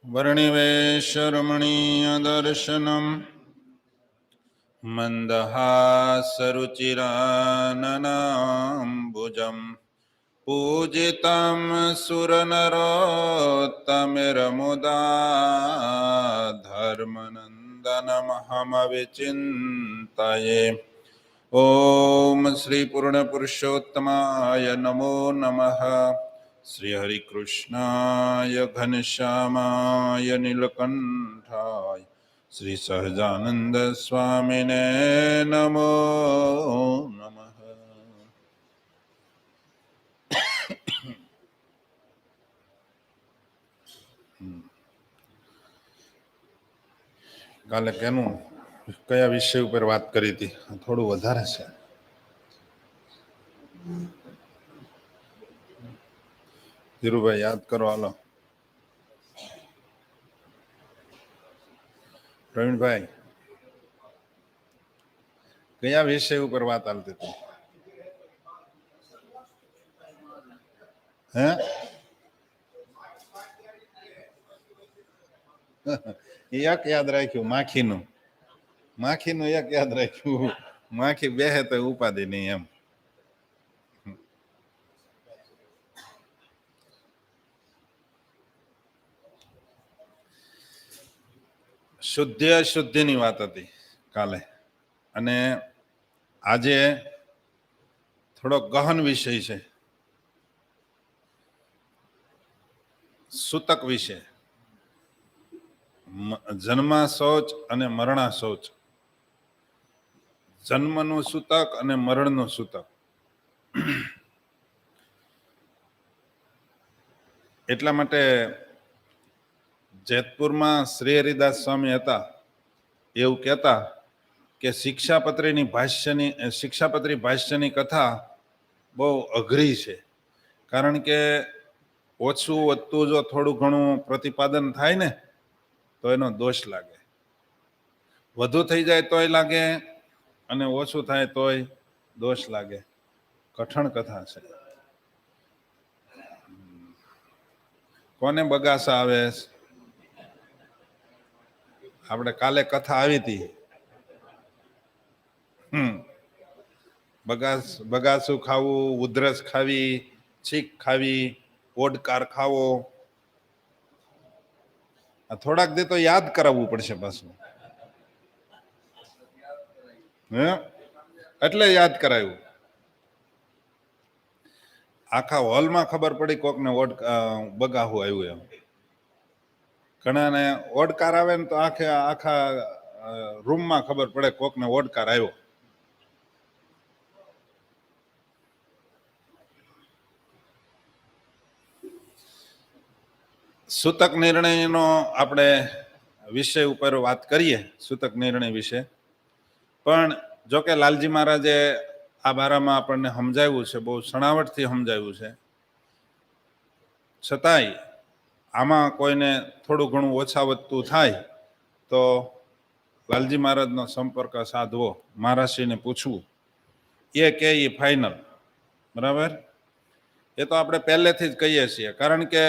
वर्णिवेशरमणीयदर्शनम् मन्दहासरुचिराननाम्बुजम् पूजितं सुरनरोत्तमैर्मुदा धर्मनन्दनमहमविचिन्तये। ओम श्री पूर्णपुरुषोत्तमाय नमो नमः। श्री हरिकृष्णाय घनश्यामाय नीलकंठाय श्री सहजानंद स्वामिने नमो नमः। કાલે કેનું કયા વિષય ઉપર વાત કરી હતી? થોડું વધારે છે. ધીરુભાઈ યાદ કરો. હાલો પ્રવીણભાઈ, કયા વિષય ઉપર વાત ચાલતી હતી? હે એક યાદ રાખ્યું, માખીનું એક યાદ રાખ્યું. માખી બેહે તો ઉપાધિ નહીં એમ. શુદ્ધિ અશુદ્ધિની વાત હતી કાલે, અને આજે થોડો ગહન વિષય છે, સૂતક વિશે. જન્મા શૌચ અને મરણા શૌચ. જન્મનું સૂતક અને મરણનું સૂતક. એટલા માટે જેતપુરમાં શ્રી હરિદાસ સ્વામી હતા, એવું કહેતા કે શિક્ષાપત્રી ભાષ્યની કથા બહુ અઘરી છે. કારણ કે ઓછું વધતું જો થોડું ઘણું પ્રતિપાદન થાય ને તો એનો દોષ લાગે. વધુ થઈ જાય તોય લાગે, અને ઓછું થાય તોય દોષ લાગે. કઠણ કથા છે. કોને બગાસા આવે? આપણે કાલે કથા આવી હતી. બગાસું ખાવું, ઉધરસ ખાવી, છીક ખાવી, ઓડકાર ખાવો. થોડાક દે તો યાદ કરાવવું પડશે પાછું. એટલે યાદ કરાવ્યું. આખા હોલમાં ખબર પડી કોકને બગાહું આવ્યું એમ. ઘણાને ઓડકાર આવે ને તો આખા રૂમમાં ખબર પડે કોકને ઓડકાર આવ્યો. સૂતક નિર્ણયનો આપણે વિષય ઉપર વાત કરીએ, સૂતક નિર્ણય વિશે. પણ જો કે લાલજી મહારાજે આ બારામાં આપણને સમજાવ્યું છે, બહુ સણાવટથી સમજાવ્યું છે. છતાંય આમાં કોઈને થોડું ઘણું ઓછા વધતું થાય તો લાલજી મહારાજનો સંપર્ક સાધવો, મહારાજશ્રીને પૂછવું. એ કે એ ફાઇનલ. બરાબર? એ તો આપણે પહેલેથી જ કહીએ છીએ. કારણ કે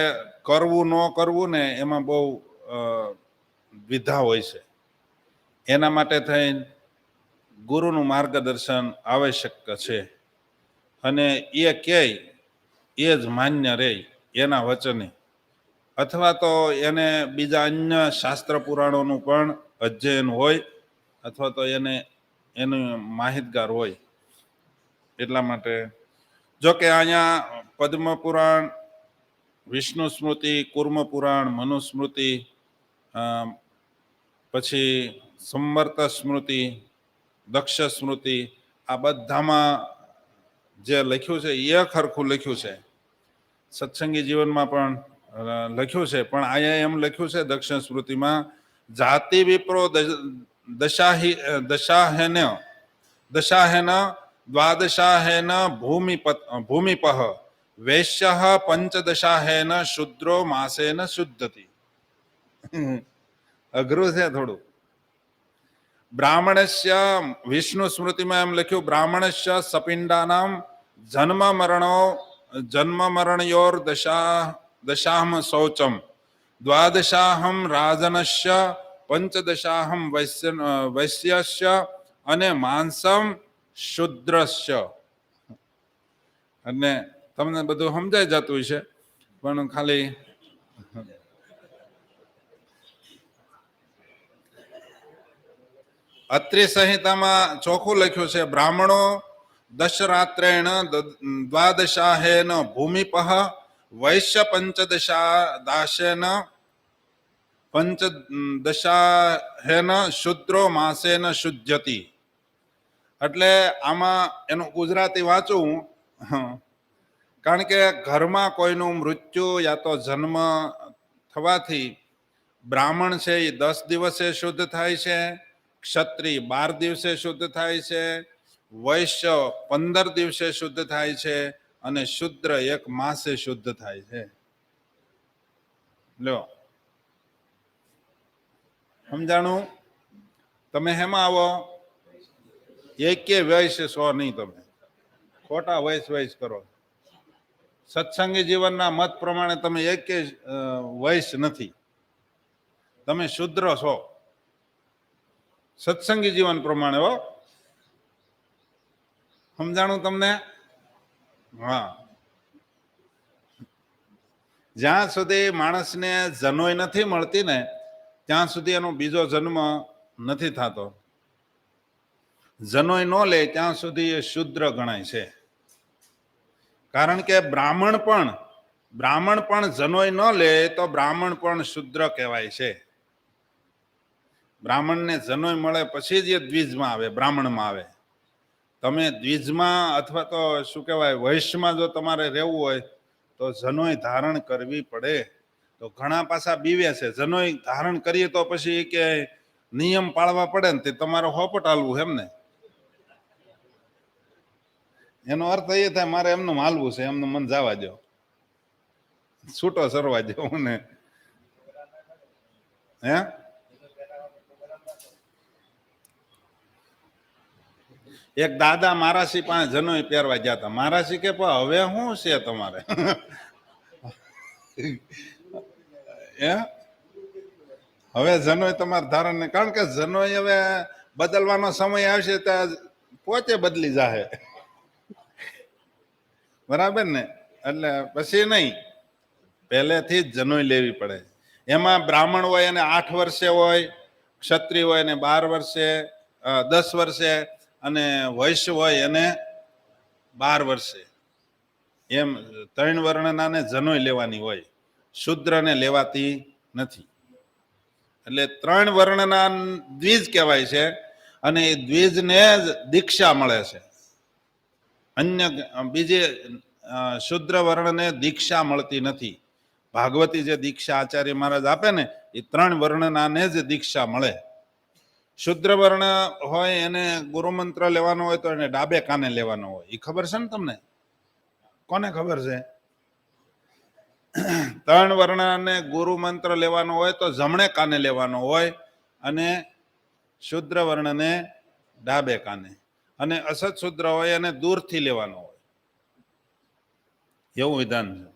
કરવું ન કરવું ને એમાં બહુ વિધા હોય છે. એના માટે થઈને ગુરુનું માર્ગદર્શન આવશ્યક છે. અને એ કહે એ જ માન્ય રહે એના વચને, અથવા તો એને બીજા અન્ય શાસ્ત્ર પુરાણોનું પણ અધ્યયન હોય, અથવા તો એનું માહિતગાર હોય. એટલા માટે જો કે અહીંયા પદ્મ પુરાણ, વિષ્ણુ સ્મૃતિ, કુર્મ પુરાણ, મનુસ્મૃતિ, પછી સંવર્ત સ્મૃતિ, દક્ષ સ્મૃતિ, આ બધામાં જે લખ્યું છે એ ખરખું લખ્યું છે. સત્સંગી જીવનમાં પણ લખ્યું છે. પણ અહીંયા એમ લખ્યું છે દક્ષિણ સ્મૃતિમાં, જાતિ વિપ્રો દશાહેન દ્વાદશાહેન ભૂમિપઃ વૈશ્ય પંચદશાહેન શુદ્રો માસેન શુદ્ધતિ. અઘરું છે થોડું. બ્રાહ્મણસ્ય, વિષ્ણુ સ્મૃતિમાં એમ લખ્યું, બ્રાહ્મણસ્ય સપિંડાનામ જન્મ મરણયોર દશામ શૌચમ દ્વાદશાહમ રાજનસ્ય પંચદશાહમ વૈશ્યસ્ય અને માંસમ શુદ્રસ્ય. અને તમને બધું સમજાઈ જતું છે, પણ ખાલી અત્રિ સંહિતામાં ચોખ્ખું લખ્યું છે, બ્રાહ્મણો દશરાત્રેણ દ્વાદશાહેન ભૂમિપઃ વૈશ્ય પંચદશા દાસેન પંચદશાહેન શુદ્રો માસેન શુદ્ધ્યતિ. એટલે આમાં એનું ગુજરાતી વાંચું, કારણ કે ઘરમાં કોઈનું મૃત્યુ યા તો જન્મ થવાથી બ્રાહ્મણ છે એ 10 દિવસે શુદ્ધ થાય છે, ક્ષત્રિય 12 દિવસે શુદ્ધ થાય છે, વૈશ્ય 15 દિવસે શુદ્ધ થાય છે, અને શુદ્ર 1 માસે શુદ્ધ થાય છે. લો સમજાણું? તમે હેમાં આવો? એકે વૈશ્ય છો નહીં, તમે ખોટા વૈશ કરો. સત્સંગી જીવનના મત પ્રમાણે તમે એકે વૈશ્ય નથી, તમે શુદ્ર છો સત્સંગી જીવન પ્રમાણે. હો, સમજાણું તમને? હા. જ્યાં સુધી માણસને જનોય નથી મળતી ને ત્યાં સુધી એનો બીજો જન્મ નથી થતો. જનોય ન લે ત્યાં સુધી એ શુદ્ર ગણાય છે. કારણ કે બ્રાહ્મણ પણ જનોય ન લે તો બ્રાહ્મણ પણ શુદ્ર કહેવાય છે. બ્રાહ્મણને જનોય મળે પછી જ એ દ્વિજમાં આવે, બ્રાહ્મણમાં આવે. તમે દ્વિજમાં અથવા તો શું કહેવાય વૈશ્યમાં જો તમારે રહેવું હોય તો જનોય ધારણ કરવી પડે. તો ઘણા પાછા બીવે છે, જનોય ધારણ કરીએ તો પછી કે નિયમ પાળવા પડે ને તે તમારે હોપટ હાલવું એમ ને. એનો અર્થ એ થાય મારે એમનું હાલવું છે, એમનું મન જવા દો, છૂટો સરવા દો ને. હે, એક દાદા મારાસી પાસે જનોય પહેરવા ગયા હતા. મારાસી કે હવે શું છે તમારે? હવે જનોય તમારે ધારણ ને, કારણ કે જનોય હવે બદલવાનો સમય આવશે ત્યાં પોતે બદલી જાહે, બરાબર ને? એટલે પછી નહીં, પહેલેથી જ જનોય લેવી પડે. એમાં બ્રાહ્મણ હોય એને 8 વર્ષે હોય, ક્ષત્રિય હોય એને 12 વર્ષે, 10 વર્ષે, અને વૈશ્ય હોય એને 12 વર્ષે. એમ 3 વર્ણનાને જનોય લેવાની હોય, શુદ્રને લેવાતી નથી. એટલે 3 વર્ણના દ્વિજ કહેવાય છે, અને એ દ્વિજને જ દીક્ષા મળે છે. અન્ય બીજે શુદ્ર વર્ણને દીક્ષા મળતી નથી. ભાગવતી જે દીક્ષા આચાર્ય મહારાજ આપે ને એ 3 વર્ણનાને જ દીક્ષા મળે. શુદ્ર વર્ણ હોય એને ગુરુમંત્ર લેવાનો હોય તો એને ડાબે કાને લેવાનો હોય. એ ખબર છે ને તમને? કોને ખબર છે? 3 વર્ણને ગુરુ મંત્ર લેવાનો હોય તો જમણે કાને લેવાનો હોય, અને શુદ્ર વર્ણને ડાબે કાને, અને અસત શુદ્ર હોય એને દૂરથી લેવાનો હોય, એવું વિધાન છે.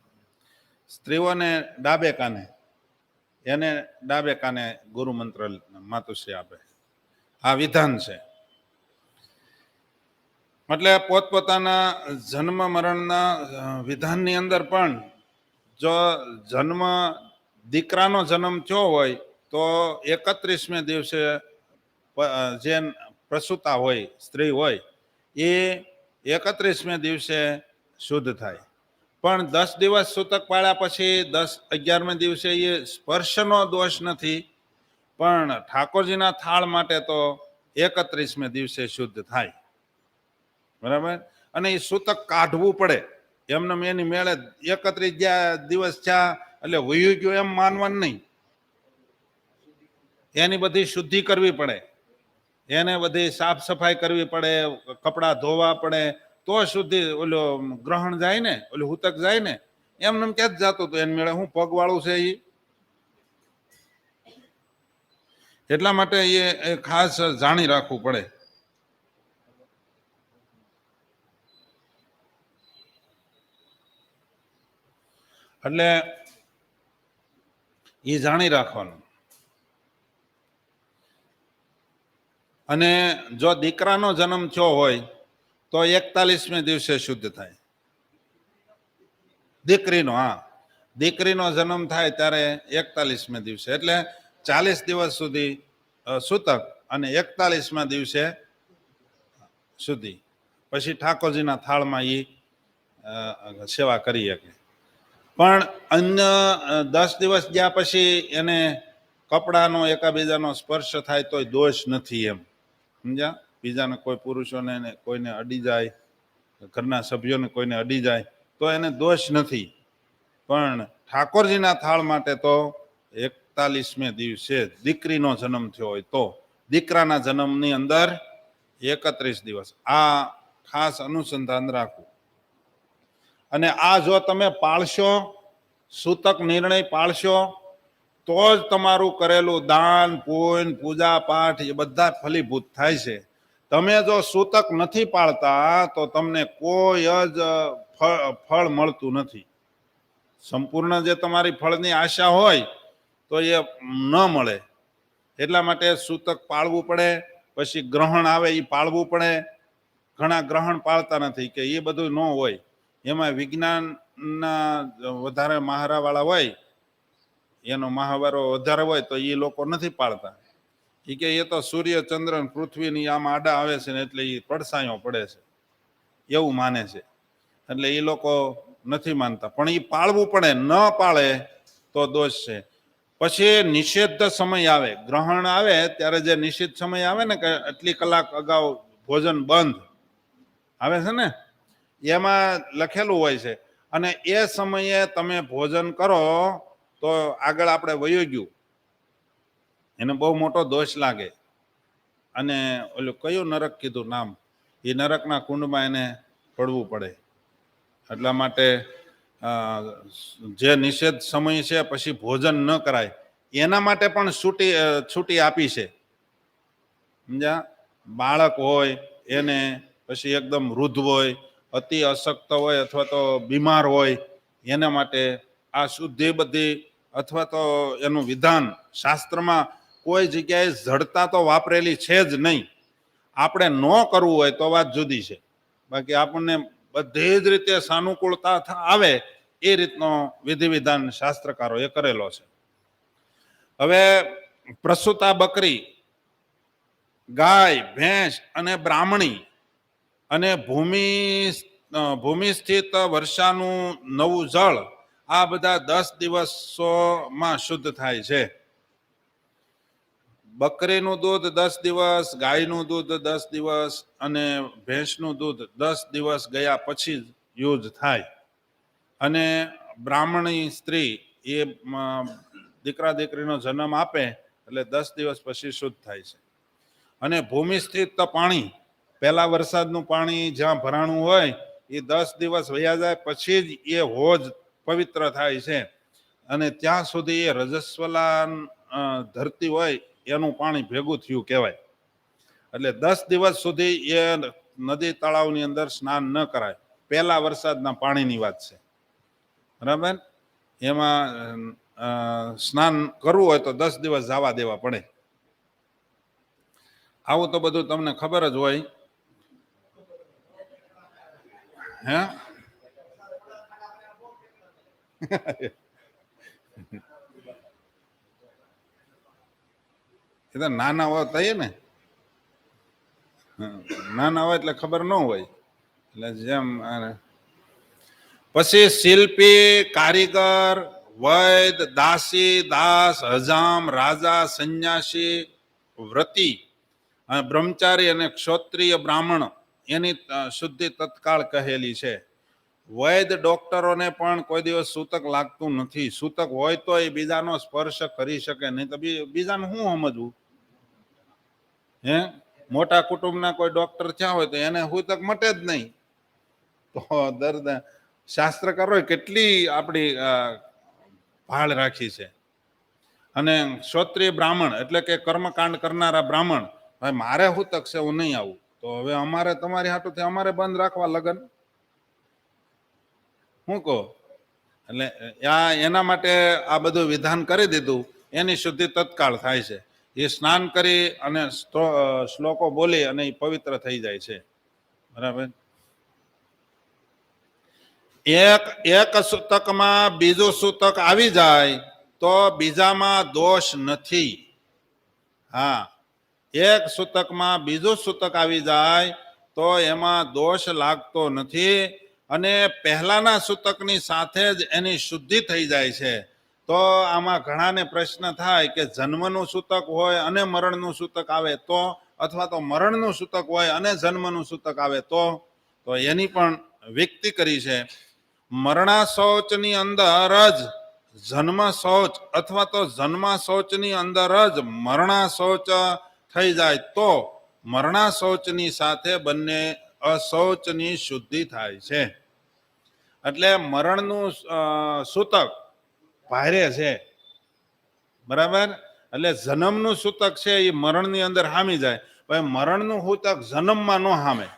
સ્ત્રીઓને ડાબે કાને, એને ડાબે કાને ગુરુ મંત્ર માતુશ્રી આપે, આ વિધાન છે. એટલે પોતપોતાના જન્મ મરણના વિધાનની અંદર પણ જો જન્મ દીકરાનો જન્મ થયો હોય તો 31મે દિવસે જે પ્રસૂતા હોય, સ્ત્રી હોય, એ 31મે દિવસે શુદ્ધ થાય. પણ 10 દિવસ સૂતક પાળ્યા પછી 11મે દિવસે એ સ્પર્શનો દોષ નથી, પણ ઠાકોરજીના થાળ માટે તો 31મે દિવસે શુદ્ધ થાય, બરાબર? અને એ સૂતક કાઢવું પડે. એમને એની મેળે 31 દિવસ થયા એટલે વયું ગયું એમ માનવાનું નહીં. એની બધી શુદ્ધિ કરવી પડે, એને બધી સાફ સફાઈ કરવી પડે, કપડાં ધોવા પડે, તો શુદ્ધિ ઓલો ગ્રહણ જાય ને, ઓલું હુતક જાય ને. એમને ક્યાં જ જતું હતું, એને મેળે હું પગવાળું છે એ. એટલા માટે એ ખાસ જાણી રાખવું પડે. એટલે એ જાણી રાખવાનું. અને જો દીકરાનો જન્મ થયો હોય તો 41મે દિવસે શુદ્ધ થાય. દીકરીનો, હા, દીકરીનો જન્મ થાય ત્યારે 41મે દિવસે, એટલે 40 દિવસ સુધી સૂતક અને 41મા દિવસે સુધી. પછી ઠાકોરજીના થાળમાં એ સેવા કરી શકે. પણ અન્ય 10 દિવસ ગયા પછી એને કપડાનો એકાબીજાનો સ્પર્શ થાય તોય દોષ નથી, એમ સમજ્યા. બીજાને કોઈ પુરુષોને કોઈને અડી જાય, ઘરના સભ્યોને કોઈને અડી જાય તો એને દોષ નથી. પણ ઠાકોરજીના થાળ માટે તો 41મે દિવસે દીકરીનો જન્મ થયો હોય તો, દીકરાના જન્મની અંદર 31 દિવસ. આ ખાસ અનુસંધાન રાખવું. અને આ જો તમે પાળશો, સૂતક નિર્ણય પાળશો, તો જ તમારું કરેલું દાન પુણ્ય પૂજા પાઠ એ બધા ફલીભૂત થાય છે. તમે જો સૂતક નથી પાળતા તો તમને કોઈ જ ફળ મળતું નથી. સંપૂર્ણ જે તમારી ફળની આશા હોય તો એ ન મળે. એટલા માટે સૂતક પાળવું પડે. પછી ગ્રહણ આવે એ પાળવું પડે. ઘણા ગ્રહણ પાળતા નથી કે એ બધું ન હોય, એમાં વિજ્ઞાનના વધારે મહારાવાળા હોય, એનો મહાવારો વધારે હોય તો એ લોકો નથી પાળતા. એ કે એ તો સૂર્ય ચંદ્ર પૃથ્વીની આમ આડા આવે છે ને એટલે એ પડસાયો પડે છે, એવું માને છે. એટલે એ લોકો નથી માનતા. પણ એ પાળવું પડે. ન પાળે તો દોષ છે. પછી નિષિદ્ધ સમય આવે, ગ્રહણ આવે ત્યારે જે નિષિદ્ધ સમય આવે ને કે આટલી કલાક અગાઉ ભોજન બંધ આવે છે ને, એમાં લખેલું હોય છે. અને એ સમયે તમે ભોજન કરો તો આગળ આપણે વયું ગયું એને બહુ મોટો દોષ લાગે. અને ઓલું કયું નરક કીધું નામ, એ નરકના કુંડમાં એને પડવું પડે. એટલા માટે જે નિષેધ સમય છે પછી ભોજન ન કરાય, એના માટે પણ છૂટી આપી છે, સમજ્યા. બાળક હોય એને, પછી એકદમ વૃદ્ધ હોય, અતિ અશક્ત હોય અથવા તો બીમાર હોય, એના માટે આ શુદ્ધિ બધી અથવા તો એનું વિધાન શાસ્ત્રમાં કોઈ જગ્યાએ જડતા તો વાપરેલી છે જ નહીં. આપણે ન કરવું હોય તો વાત જુદી છે, બાકી આપણને બધી જ રીતે સાનુકૂળતા આવે એ રીતનો વિધિ વિધાન શાસ્ત્રકારોએ કરેલો છે. હવે પ્રસૂતા બકરી, ગાય, ભેંસ અને બ્રાહ્મણી અને ભૂમિ સ્થિત વર્ષાનું નવું જળ, આ બધા 10 દિવસોમાં શુદ્ધ થાય છે. બકરીનું દૂધ 10 દિવસ, ગાયનું દૂધ 10 દિવસ અને ભેંસનું દૂધ 10 દિવસ ગયા પછી યુઝ થાય. અને બ્રાહ્મણી સ્ત્રી એ દીકરા દીકરીનો જન્મ આપે એટલે 10 દિવસ પછી શુદ્ધ થાય છે. અને ભૂમિ સ્થિત પાણી, પહેલા વરસાદનું પાણી જ્યાં ભરાણું હોય એ 10 દિવસ વયા જાય પછી જ એ હોજ પવિત્ર થાય છે. અને ત્યાં સુધી એ રજસ્વલા ધરતી હોય એનું પાણી ભેગું થયું કહેવાય. એટલે 10 દિવસ સુધી એ નદી તળાવની અંદર સ્નાન ન કરાય. પહેલા વરસાદના પાણીની વાત છે, બરાબર. એમાં સ્નાન કરવું હોય તો 10 દિવસ જવા દેવા પડે. આવું તો બધું તમને ખબર જ હોય. હે એ તો નાના હોય તઈએ ને, નાના હોય એટલે ખબર ન હોય. એટલે જેમ પછી શિલ્પી, કારીગર, વૈદ, દાસી, દાસ, હજામ, રાજા, સંન્યાસી, વ્રતી, બ્રહ્મચારી અને ક્ષોત્રિય બ્રાહ્મણ એની શુદ્ધિ તત્કાળ કહેલી છે. વૈદ ડોક્ટરોને પણ કોઈ દિવસ સૂતક લાગતું નથી. સૂતક હોય તો એ બીજાનો સ્પર્શ કરી શકે નહીં તો બીજાને શું સમજવું. હે મોટા કુટુંબના કોઈ ડોક્ટર થયા હોય તો એને સૂતક મટે જ નહીં. તો દર્દ શાસ્ત્રકારોએ કેટલી આપણી ભાળ રાખી છે. અને ક્ષોત્રિય બ્રાહ્મણ એટલે કે કર્મકાંડ કરનારા બ્રાહ્મણ, ભાઈ મારે સૂતક છે હું નહીં આવું, તો હવે અમારે તમારી હાટુથી અમારે બંધ રાખવા લગન, શું કહો. એટલે એના માટે આ બધું વિધાન કરી દીધું. એની શુદ્ધિ તત્કાળ થાય છે. એ સ્નાન કરી અને શ્લોકો બોલી અને એ પવિત્ર થઈ જાય છે. બરાબર. એક સૂતકમાં બીજું સૂતક આવી જાય તો બીજામાં દોષ નથી. હા, એક સૂતકમાં બીજું સૂતક આવી જાય તો એમાં દોષ લાગતો નથી અને પહેલાના સૂતકની સાથે જ એની શુદ્ધિ થઈ જાય છે. તો આમાં ઘણાને પ્રશ્ન થાય કે જન્મનું સૂતક હોય અને મરણનું સૂતક આવે તો, અથવા તો મરણનું સૂતક હોય અને જન્મનું સૂતક આવે તો એની પણ વ્યક્તિ કરી છે. મરણા શૌચની અંદર જ જન્મ શૌચ અથવા તો જન્મ શૌચની અંદર જ મરણા શૌચ થઈ જાય તો મરણા શૌચની સાથે બંને અશૌચની શુદ્ધિ થાય છે. એટલે મરણનું સૂતક ભારે છે. બરાબર. એટલે જન્મનું સૂતક છે એ મરણની અંદર હામી જાય, ભાઈ મરણનું સૂતક જન્મમાં ન હામે.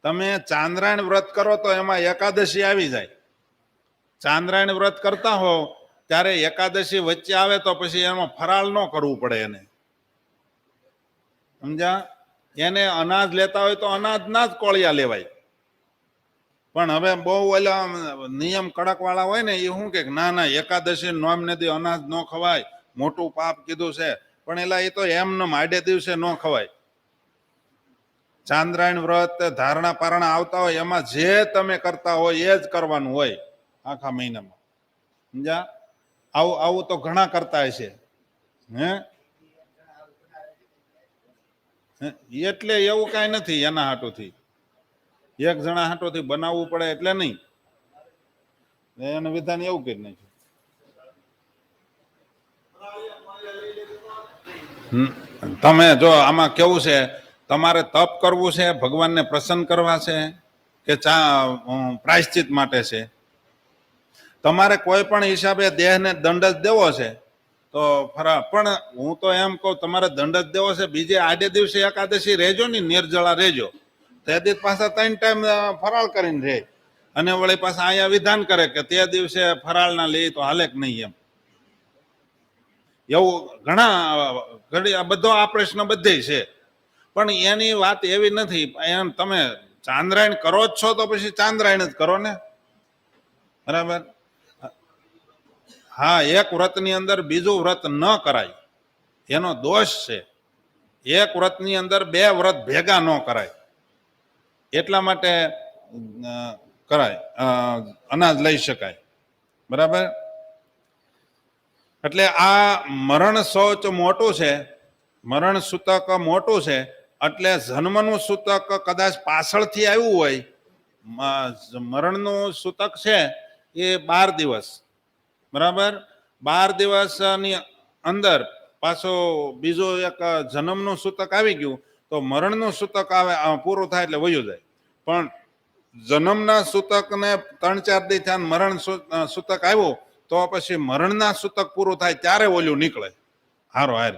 તમે ચાંદ્રાયણ વ્રત કરો તો એમાં એકાદશી આવી જાય. ચાંદ્રાયણ વ્રત કરતા હો ત્યારે એકાદશી વચ્ચે આવે તો પછી એમાં ફરાળ ન કરવું પડે એને. સમજા? એને અનાજ લેતા હોય તો અનાજના જ કોળિયા લેવાય. પણ હવે બહુ ઓલા નિયમ કડક વાળા હોય ને એ શું કે ના ના એકાદશી નોમ નથી, અનાજ ન ખવાય, મોટું પાપ કીધું છે. પણ એલા એ તો એમને આડે દિવસે ન ખવાય. ચાંદ્રાયણ વ્રત ધારણા પારણા આવતા હોય એમાં જે તમે કરતા હોય એ જ કરવાનું હોય આખા મહિનામાં. સમજ્યા? આવું આવું તો ઘણા કરતા હશે. એટલે એવું કઈ નથી એના હાટુથી. એક જણા હાટોથી બનાવવું પડે એટલે નહીં. એનું વિધાન એવું કરી નાખ્યું. તમે જો આમાં કેવું છે, તમારે તપ કરવું છે, ભગવાનને પ્રસન્ન કરવા છે કે પ્રાયશ્ચિત માટે છે. તમારે કોઈ પણ હિસાબે દેહને દંડ જ દેવો છે તો પણ હું તો એમ કહું તમારે દંડ જ દેવો છે, બીજે આડે દિવસે એકાદશી રહેજો ને, નિર્જળા રહેજો. તે દિવસ પાછા 3 ટાઈમ ફરાળ કરીને રહે અને વળી પાછા અહીંયા વિધાન કરે કે તે દિવસે ફરાળ ના લે તો હાલે કે નહીં એમ. એવું ઘણા બધો આ પ્રશ્ન બધે છે. પણ એની વાત એવી નથી. એમ તમે ચાંદ્રાયણ કરો જ છો તો પછી ચાંદ્રાયણ જ કરો ને. બરાબર. હા, એક વ્રતની અંદર બીજું વ્રત ન કરાય એનો દોષ છે. એક વ્રતની અંદર 2 વ્રત ભેગા ન કરાય એટલા માટે કરાય, અનાજ લઈ શકાય. બરાબર. એટલે આ મરણ શૌચ મોટું છે, મરણ સૂતક મોટું છે. એટલે જન્મનું સૂતક કદાચ પાછળથી આવ્યું હોય. મરણનું સૂતક છે એ 12 દિવસ. બરાબર. 12 દિવસની અંદર પાછો બીજો એક જન્મનું સૂતક આવી ગયું તો મરણનું સૂતક આવે પૂરું થાય એટલે વયું જાય. પણ જન્મના સૂતકને 3-4 દી થયા મરણ સૂતક આવ્યું તો પછી મરણના સૂતક પૂરું થાય ત્યારે ઓલું નીકળે હારો હાર.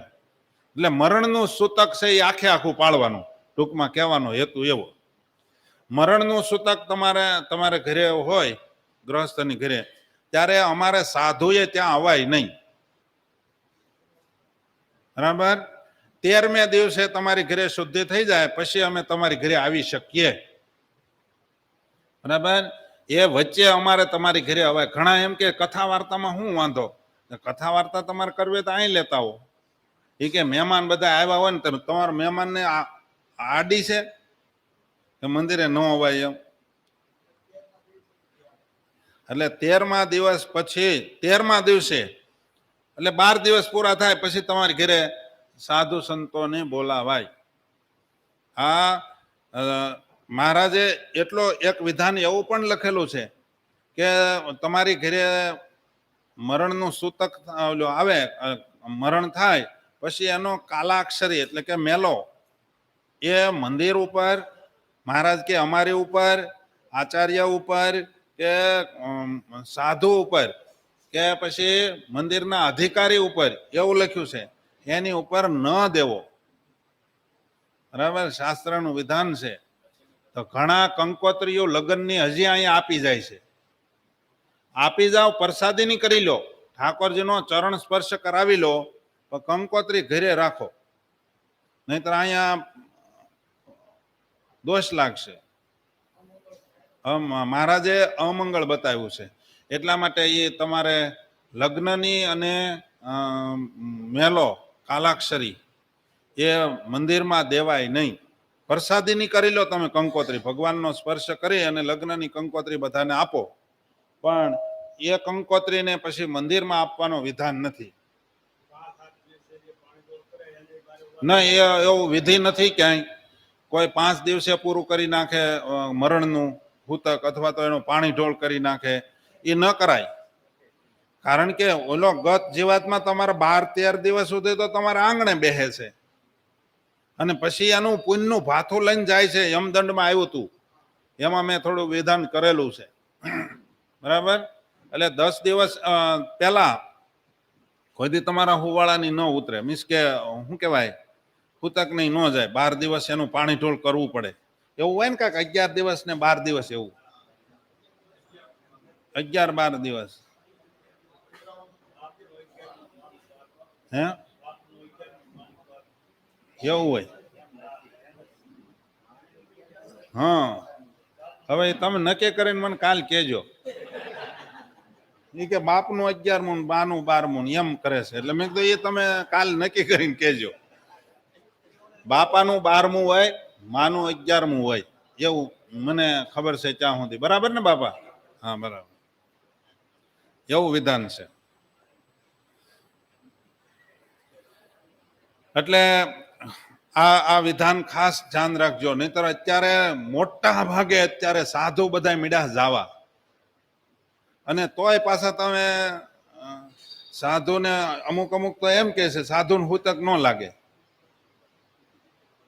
એટલે મરણનું સૂતક છે એ આખું પાળવાનું, ટૂંકમાં કહેવાનો હેતુ એવો. મરણનું સૂતક તમારે ઘરે હોય, ગૃહસ્થની ઘરે, ત્યારે અમારે સાધુએ ત્યાં અવાય નહીં. બરાબર. 13મે દિવસે તમારી ઘરે શુદ્ધિ થઈ જાય પછી અમે તમારી ઘરે આવી શકીએ. બરાબર. એ વચ્ચે અમારે તમારી ઘરે અવાય. ઘણા એમ કે કથા વાર્તામાં શું વાંધો? કથા વાર્તા તમારે કરવી તો અહીં લેતા હો. એ કે મહેમાન બધા આવ્યા હોય ને તમારા મહેમાનને આડી છે કે મંદિરે ન અવાય એમ. એટલે 13મા દિવસ પછી 13મા દિવસે એટલે 12 દિવસ પૂરા થાય પછી તમારી ઘરે સાધુ સંતોને બોલાવાય. આ મહારાજે એટલો એક વિધાન એવું પણ લખેલું છે કે તમારી ઘરે મરણનું સૂતક આવે, મરણ થાય પછી એનો કાલાક્ષરી એટલે કે મેલો એ મંદિર ઉપર, મહારાજ કે અમારી ઉપર, આચાર્ય ઉપર કે સાધુ ઉપર કે પછી મંદિરના અધિકારી ઉપર એવું લખ્યું છે, એની ઉપર ન દેવો. બરાબર. શાસ્ત્રનું વિધાન છે. તો ઘણા કંકોત્રીઓ લગ્નની હજી અહીંયા આપી જાય છે. આપી જાઓ, પ્રસાદીની કરી લો, ઠાકોરજીનો ચરણ સ્પર્શ કરાવી લો, તો કંકોત્રી ઘરે રાખો, નહીતર અહીંયા દોષ લાગશે. મહારાજે અમંગળ બતાવ્યું છે, એટલા માટે એ તમારે લગ્નની અને મેલો કાલાક્ષરી એ મંદિરમાં દેવાય નહીં. પ્રસાદીની કરી લો તમે કંકોત્રી, ભગવાનનો સ્પર્શ કરી અને લગ્નની કંકોત્રી બધાને આપો, પણ એ કંકોત્રીને પછી મંદિરમાં આપવાનો વિધાન નથી. ના, એ એવું વિધિ નથી ક્યાંય. કોઈ 5 દિવસે પૂરું કરી નાખે મરણનું ભૂતક, અથવા તો એનું પાણી ઢોળ કરી નાખે, એ ન કરાય. કારણ કે ઓલો ગત જીવાતમાં તમારે 12-13 દિવસ સુધી તો તમારા આંગણે બેહે છે, અને પછી એનું પુણ્યનું ભાથું લઈને જાય છે. યમદંડમાં આવ્યું હતું, એમાં મેં થોડું વિધાન કરેલું છે, બરાબર. એટલે 10 દિવસ પહેલા કોઈથી તમારા હુવાળાની ન ઉતરે, મીન્સ કે શું કહેવાય, ભૂતક નહીં ન જાય. 12 દિવસ એનું પાણી ઢોળ કરવું પડે. એવું હોય ને, કાંક 11 દિવસ ને 12 દિવસ, એવું 11-12 દિવસ. હે, એવું હોય. હા, હવે તમે નક્કી કરીને મને કાલ કહેજો. એ કે બાપનું 11મું, બાનું 12મું એમ કરે છે, એટલે મેં કીધું એ તમે કાલ નક્કી કરીને કહેજો. બાપાનું 12મું હોય, માનું 11મું હોય, એવું મને ખબર છે ત્યાં સુધી. બરાબર ને બાપા? હા, બરાબર, એવું વિધાન છે. એટલે આ વિધાન ખાસ ધ્યાન રાખજો, નહીતર અત્યારે મોટા ભાગે અત્યારે સાધુ બધા મીડા જાવા, અને તોય પાછા તમે સાધુને અમુક તો એમ કે છે સાધુને હૂતક ન લાગે.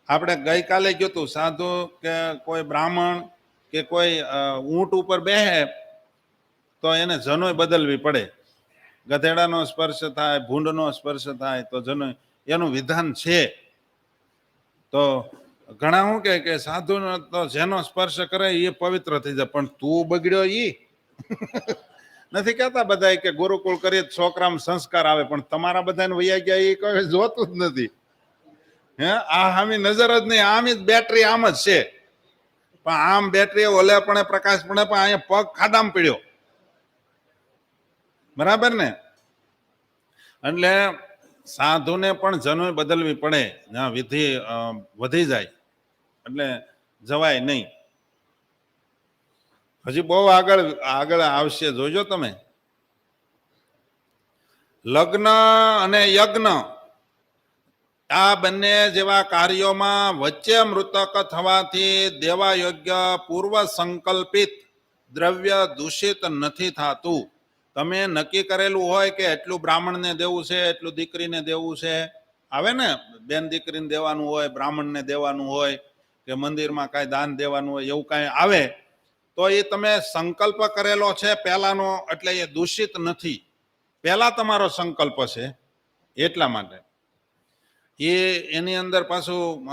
આપણે ગઈકાલે ગયું હતું, સાધુ કે કોઈ બ્રાહ્મણ કે કોઈ ઊંટ ઉપર બેહે તો એને જનોય બદલવી પડે. ગધેડાનો સ્પર્શ થાય, ભૂંડનો સ્પર્શ થાય તો જનોય, એનું વિધાન છે. તો ઘણા શું કે સાધુ તો જેનો સ્પર્શ કરે એ પવિત્ર થઈ જાય, પણ તું બગડ્યો ઈ નથી કહેતા બધા કે ગુરુકુળ કરીએ છોકરામાં સંસ્કાર આવે, પણ તમારા બધાને વૈયા ગયા એ કોઈ જોતું જ નથી. હે, આ આમી નજર જ નહીં, આમ જ બેટરી આમ જ છે, પણ આમ બેટરી ઓલે પણ પ્રકાશ પણ અહીંયા પગ ખાડામાં પડ્યો, બરાબર ને. એટલે સાધુને પણ જનોય બદલવી પડે, વિધિ વધી જાય, એટલે જવાય નહીં. હજી બહુ આગળ આવશે, જોજો તમે. લગ્ન અને યજ્ઞ આ બંને જેવા કાર્યોમાં વચ્ચે મૃતક થવાથી દેવા યોગ્ય પૂર્વ સંકલ્પિત દ્રવ્ય દૂષિત નથી થતું. તમે નક્કી કરેલું હોય કે એટલું બ્રાહ્મણને દેવું છે, એટલું દીકરીને દેવું છે, આવે ને, બેન દીકરીને દેવાનું હોય, બ્રાહ્મણને દેવાનું હોય, કે મંદિરમાં કાંઈ દાન દેવાનું હોય, એવું કાંઈ આવે તો એ તમે સંકલ્પ કરેલો છે પહેલાનો, એટલે એ દૂષિત નથી. પહેલા તમારો સંકલ્પ છે, એટલા માટે એની અંદર પાછું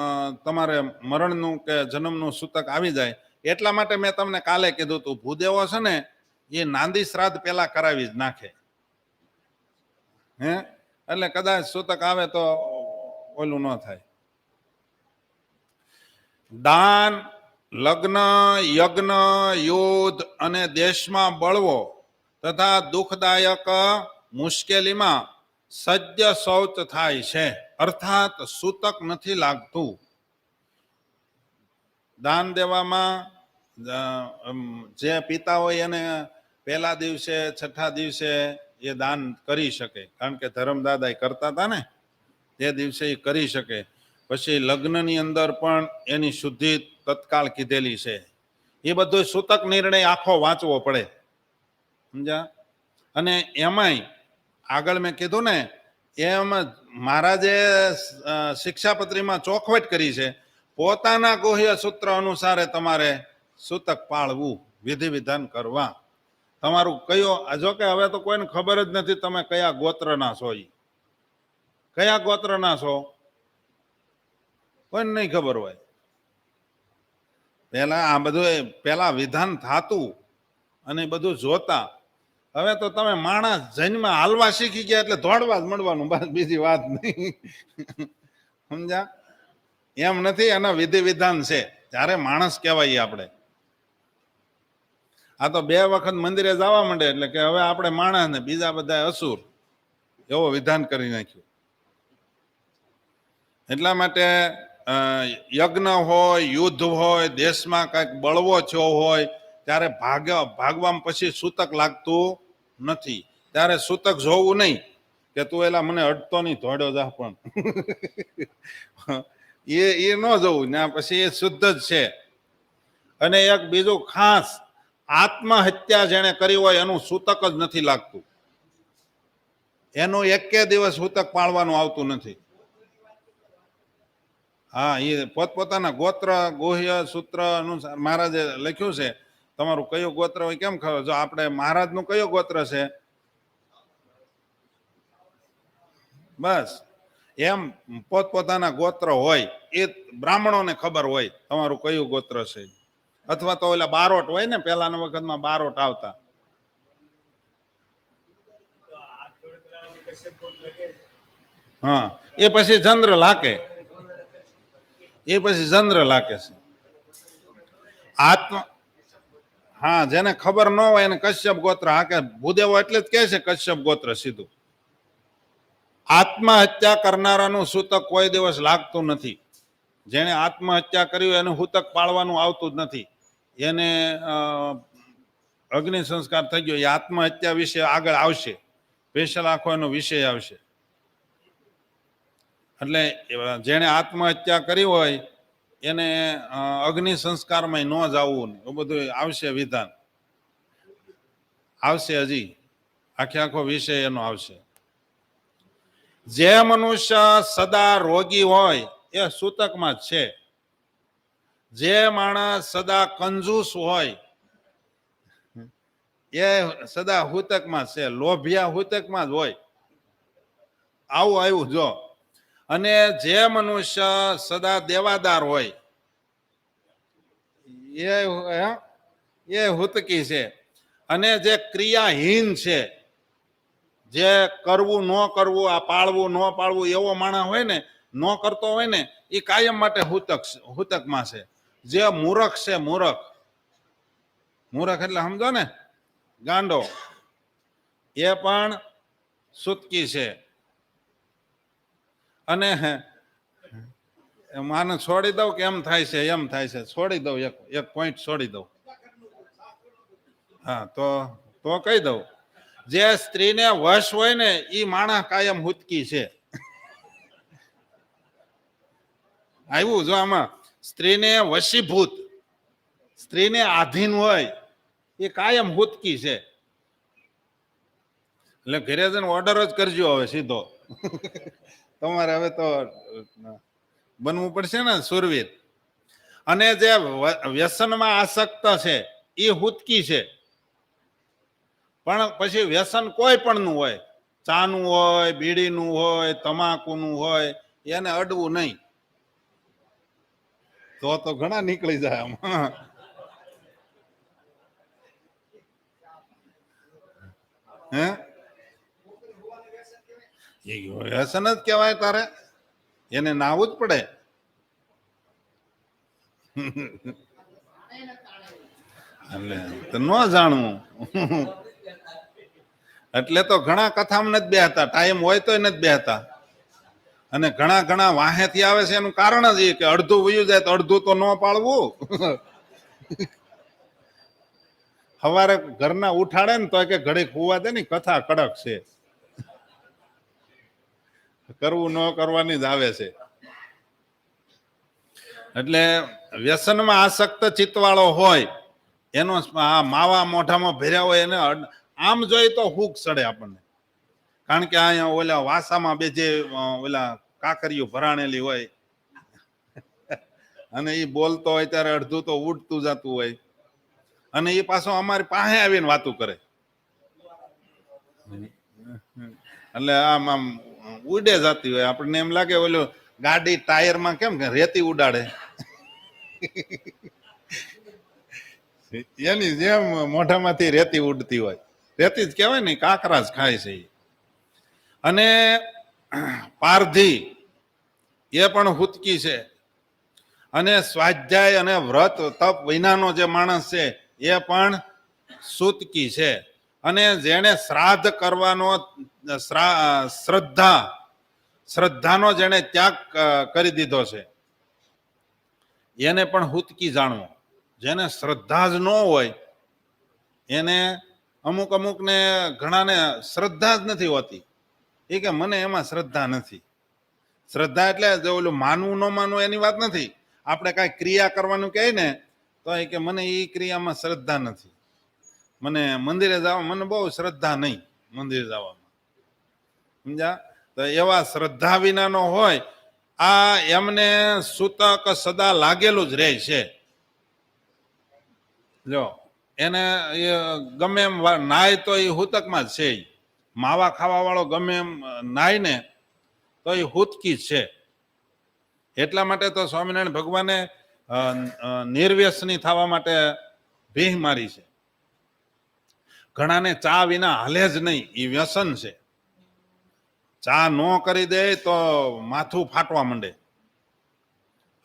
તમારે મરણનું કે જન્મનું સૂતક આવી જાય. એટલા માટે મેં તમને કાલે કીધું હતું, ભૂદેવો છે ને એ નાંદી શ્રાદ્ધ પેલા કરાવી જ નાખે. હે, એટલે કદાચ સૂતક આવે તો ઓલું ન થાય. દાન, લગ્ન, યજ્ઞ, યુદ્ધ અને દેશમાં બળવો તથા દુઃખદાયક મુશ્કેલીમાં સજ્જ શૌચ થાય છે, અર્થાત સૂતક નથી લાગતું. દાન દેવામાં જે પિતા હોય એને પહેલા દિવસે, છઠ્ઠા દિવસે એ દાન કરી શકે, કારણ કે ધર્મદાદા કરતા હતા ને, તે દિવસે એ કરી શકે. પછી લગ્નની અંદર પણ એની શુદ્ધિ તત્કાળ કીધેલી છે. એ બધો સૂતક નિર્ણય આખો વાંચવો પડે, સમજ્યા. અને એમાંય આગળ મેં કીધું ને એમ મહારાજે શિક્ષાપત્રીમાં ચોખવટ કરી છે, પોતાના ગુહ્ય સૂત્ર અનુસારે તમારે સૂતક પાળવું, વિધિ વિધાન કરવા. તમારું કયો, જો કે હવે તો કોઈને ખબર જ નથી તમે કયા ગોત્રના છો, કયા ગોત્રના છો કોઈને નહીં ખબર હોય. પહેલા આ બધું પહેલા વિધાન થાતું અને બધું જોતા. હવે તો તમે માણસ જન્મમાં હાલવા શીખી ગયા એટલે દોડવા જ મળવાનું, બસ બીજી વાત નહીં. સમજ્યા? એમ નથી, એના વિધિ વિધાન છે. ત્યારે માણસ કહેવાય આપણે. આ તો 2 વખત મંદિરે જવા માંડે એટલે કે હવે આપણે માણસ ને બીજા બધા અસુર, એવો વિધાન કરી નાખ્યું. એટલા માટે યજ્ઞ હોય, યુદ્ધ હોય, દેશમાં કઈક બળવો થયો હોય ત્યારે ભાગવામાં પછી સૂતક લાગતું નથી. ત્યારે સૂતક જોવું નહીં કે તું એલા મને અડતો નહીં, ધોડ્યો જા, પણ એ ન જોવું ને. પછી એ શુદ્ધ જ છે. અને એક બીજું ખાસ, આત્મહત્યા જેને કરી હોય એનું સૂતક જ નથી લાગતું. એનું 1 દિવસ સૂતક પાળવાનું આવતું નથી. હા, એ પોતપોતાના ગોત્ર ગુહ્ય સૂત્ર અનુસાર મહારાજે લખ્યું છે. તમારું કયું ગોત્ર હોય કેમ ખબર? જો આપણે મહારાજનું કયું ગોત્ર છે, બસ એમ પોતપોતાના ગોત્ર હોય. એ બ્રાહ્મણોને ખબર હોય તમારું કયું ગોત્ર છે. અથવા તો ઓલા બારોટ હોય ને, પેલાના વખતમાં બારોટ આવતા. હા, એ પછી ચંદ્ર લાકે, એ પછી ચંદ્ર લાકે છે. હા, જેને ખબર ન હોય એને કશ્યપ ગોત્ર હાકે. ભૂદેવો એટલે જ કહે છે કશ્યપ ગોત્ર સીધું. આત્મહત્યા કરનારાનું સૂતક કોઈ દિવસ લાગતું નથી. જેને આત્મહત્યા કરી હોય એનું સૂતક પાળવાનું આવતું જ નથી. એને અગ્નિ સંસ્કાર થઈ ગયો. એ આત્મહત્યા વિશે આગળ આવશે, સ્પેશિયલ આખો એનો વિષય આવશે. એટલે જેને આત્મહત્યા કરી હોય એને અગ્નિ સંસ્કારમાં ન જવું, એ બધું આવશે, વિધાન આવશે. હજી આખો વિષય એનો આવશે. જે મનુષ્ય સદા રોગી હોય એ સૂતકમાં જ છે. જે માણસ સદા કંજૂસ હોય એ સદા હૂતકમાં છે. લોભિયા હૂતકમાં જ હોય. આવું આવ્યું જો. અને જે મનુષ્ય સદા દેવાદાર હોય એ હૂતકી છે. અને જે ક્રિયાહીન છે, જે કરવું ન કરવું, આ પાળવું ન પાળવું એવો માણસ હોય ને, ન કરતો હોય ને, એ કાયમ માટે હૂતકમાં છે. જે મૂરખ છે, મૂરખ એટલે સમજો ને, ગાંડો, એ પણ સૂતકી છે. અને માને છોડી દઉં કે એમ થાય છે, એમ થાય છે. છોડી દઉં, એક પોઈન્ટ છોડી દઉં. હા, તો કહી દઉં. જે સ્ત્રીને વશ હોય ને એ માણસ કાયમ હૂતકી છે. આવ્યું જો આમાં. સ્ત્રીને વશીભૂત, સ્ત્રીને આધીન હોય એ કાયમ હૂતકી છે. એટલે ઘરે જઈને ઓર્ડર જ કરજો હવે સીધો. તમારે હવે તો બનવું પડશે ને સુરવીર. અને જે વ્યસનમાં આસક્ત છે એ હૂતકી છે. પણ પછી વ્યસન કોઈ પણ નું હોય, ચાનું હોય, બીડીનું હોય, તમાકુનું હોય, એને અડવું નહીં. તો ઘણા નીકળી જાય આમાં. વ્યસન જ કહેવાય. તારે એને નાવું જ પડે. એટલે ન જાણવું. એટલે તો ઘણા કથામાં નથી બેહતા. ટાઈમ હોય તો નથી બેહતા. અને ઘણા વાહેથી આવે છે. એનું કારણ જ એ કે અડધું વયું જાય તો અડધું તો ન પાળવું. સવારે ઘરના ઉઠાડે ને તો કે ઘડીક હોવા દે ને, કથા કડક છે. કરવું ન કરવાની જ આવે છે. એટલે વ્યસનમાં આસક્ત ચિત્તવાળો હોય એનો માવા મોઢામાં ભર્યા હોય એને આમ જોઈએ તો હૂક ચડે આપણને. કારણ કે અહીંયા ઓલા વાસામાં બે જે ઓલા કાકરીઓ ભરાણેલી હોય અને એ બોલતો હોય ત્યારે અડધું તો ઉડતું જતું હોય. અને એ પાછો અમારી પાસે આવીને વાતું કરે. એટલે આમ ઉડે જતી હોય. આપણને એમ લાગે ઓલું ગાડી ટાયરમાં કેમ કે રેતી ઉડાડે એની જેમ મોઢામાંથી રેતી ઉડતી હોય. રેતી જ કહેવાય ને, કાંકરા જ ખાય છે ઈ. અને પારધી એ પણ હુતકી છે. અને સ્વાધ્યાય અને વ્રત તપ વિનાનો જે માણસ છે એ પણ સૂતકી છે. અને જેણે શ્રાદ્ધ કરવાનો શ્રદ્ધાનો જેણે ત્યાગ કરી દીધો છે એને પણ હુતકી જાણવો. જેને શ્રદ્ધા જ ન હોય એને અમુક ને ઘણાને શ્રદ્ધા જ નથી હોતી. એ કે મને એમાં શ્રદ્ધા નથી. શ્રદ્ધા એટલે ઓલું માનવું ન માનવું એની વાત નથી. આપણે કાંઈ ક્રિયા કરવાનું કહે ને તો એ કે મને એ ક્રિયામાં શ્રદ્ધા નથી, મને મંદિરે જવા મને બહુ શ્રદ્ધા નહીં મંદિરે જવામાં. સમજ્યા? તો એવા શ્રદ્ધા વિનાનો હોય આ એમને સૂતક સદા લાગેલું જ રહે છે. જો એને ગમે એમ નાય તો એ હુતકમાં જ છે. માવા ખાવા વાળો ગમે એમ નાય ને તો એ હુતકી જ છે. એટલા માટે તો સ્વામિનારાયણ ભગવાને નિર્વ્યસની થવા માટે ભીહ મારી છે. ઘણાને ચા વિના હાલે જ નહીં, એ વ્યસન છે. ચા ન કરી દે તો માથું ફાટવા માંડે,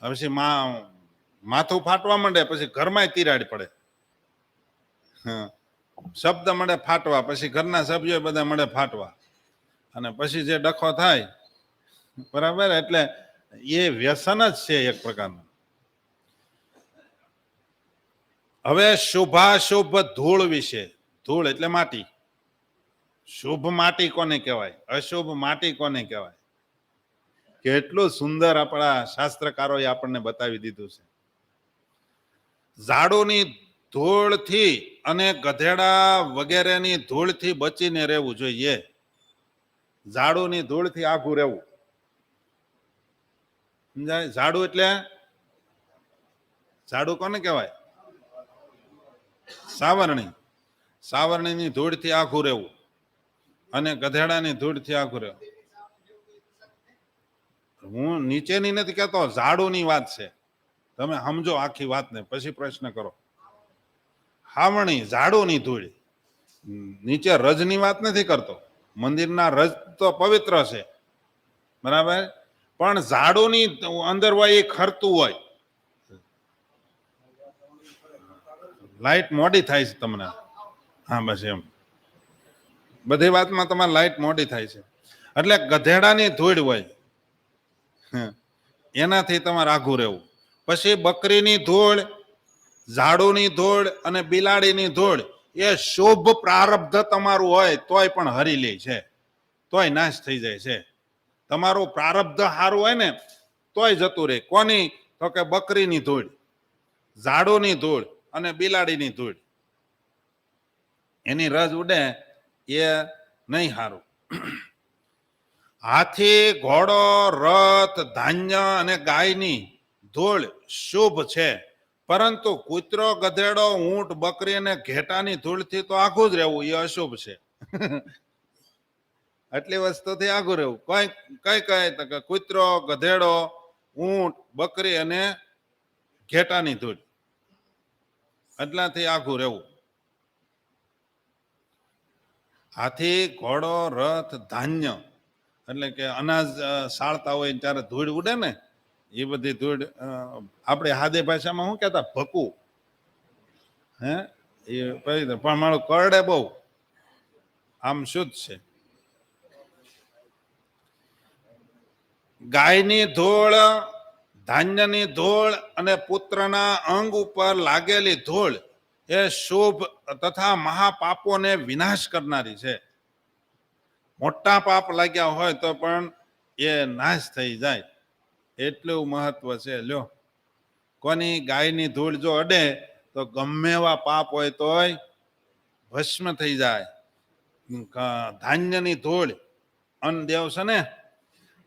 પછી માથું ફાટવા માંડે, પછી ઘરમાં તિરાડ પડે. શબ્દ મળે ફાટવા, પછી ઘરના સભ્યો બધા મળે ફાટવા, અને પછી જે ડખો થાય, બરાબર. એટલે એ વ્યસન જ છે એક પ્રકારનું. હવે શુભાશુભ ધૂળ વિશે. ધૂળ એટલે માટી. શુભ માટી કોને કહેવાય, અશુભ માટી કોને કહેવાય, કેટલું સુંદર આપણા શાસ્ત્રકારોએ આપણને બતાવી દીધું છે. ઝાડુની ધૂળથી અને ગધેડા વગેરેની ધૂળથી બચીને રહેવું જોઈએ. ઝાડુની ધૂળથી આઘું રહેવું. સમજાય? ઝાડુ એટલે ઝાડુ કોને કહેવાય? સાવરણી. સાવરણીની ધૂળથી આઘું રહેવું અને ગધેડાની ધૂળથી આઘું રહેવું. હું નીચેની નથી કહેતો, ઝાડુની વાત છે. તમે સમજો આખી વાતને પછી પ્રશ્ન કરો. હાવણી ઝાડુની ધૂળ, નીચે રજની વાત નથી કરતો. મંદિરના રજ તો પવિત્ર છે, બરાબર, પણ ઝાડુની અંદર હોય એ ખરતું હોય. લાઈટ મોડી થાય છે તમને. હા બસ એમ બધી વાતમાં તમારે લાઈટ મોડી થાય છે. એટલે ગધેડાની ધૂળ હોય એનાથી તમારે આઘું રહેવું. પછી બકરીની ધૂળ, ઝાડુની ધૂળ અને બિલાડીની ધૂળ એ શુભ પ્રારબ્ધ તમારું હોય તોય પણ હરી લે છે, તોય નાશ થઈ જાય છે. તમારું પ્રારબ્ધ સારું હોય ને તોય જતું રહે. કોની? તો કે બકરીની ધૂળ, ઝાડુની ધૂળ અને બિલાડીની ધૂળ. એની રજ ઉડે એ નહીં સારું. હાથી, ઘોડો, રથ, ધાન્ય અને ગાયની ધૂળ શુભ છે, પરંતુ કૂતરો, ગધેડો, ઊંટ, બકરી અને ઘેટાની ધૂળથી તો આખું જ રહેવું એ અશુભ છે. આટલી વસ્તુથી આઘું રહેવું. કઈ કઈ કૂતરો, ગધેડો, ઊંટ, બકરી અને ઘેટાની ધૂળ, એટલાથી આઘું રહેવું. હાથી, ઘોડો, રથ, ધાન્ય એટલે કે અનાજ સાળતા હોય ત્યારે ધૂળ ઉડે ને, એ બધી ધૂળ આપણે હાદે ભાષામાં શું કહેતા? ભકું. હે એ પણ મારું કરડે બહુ, આમ શુદ્ધ છે. ગાયની ધૂળ, ધાન્યની ધૂળ અને પુત્રના અંગ ઉપર લાગેલી ધૂળ એ શુભ તથા મહાપાપોને વિનાશ કરનારી છે. મોટા પાપ લાગ્યા હોય તો પણ એ નાશ થઈ જાય, એટલું મહત્વ છે. લ્યો, કોની? ગાયની ધૂળ જો અડે તો ગમે એવા પાપ હોય તોય ભસ્મ થઈ જાય. ધાન્યની ધૂળ, અન્ન દેવ છે ને,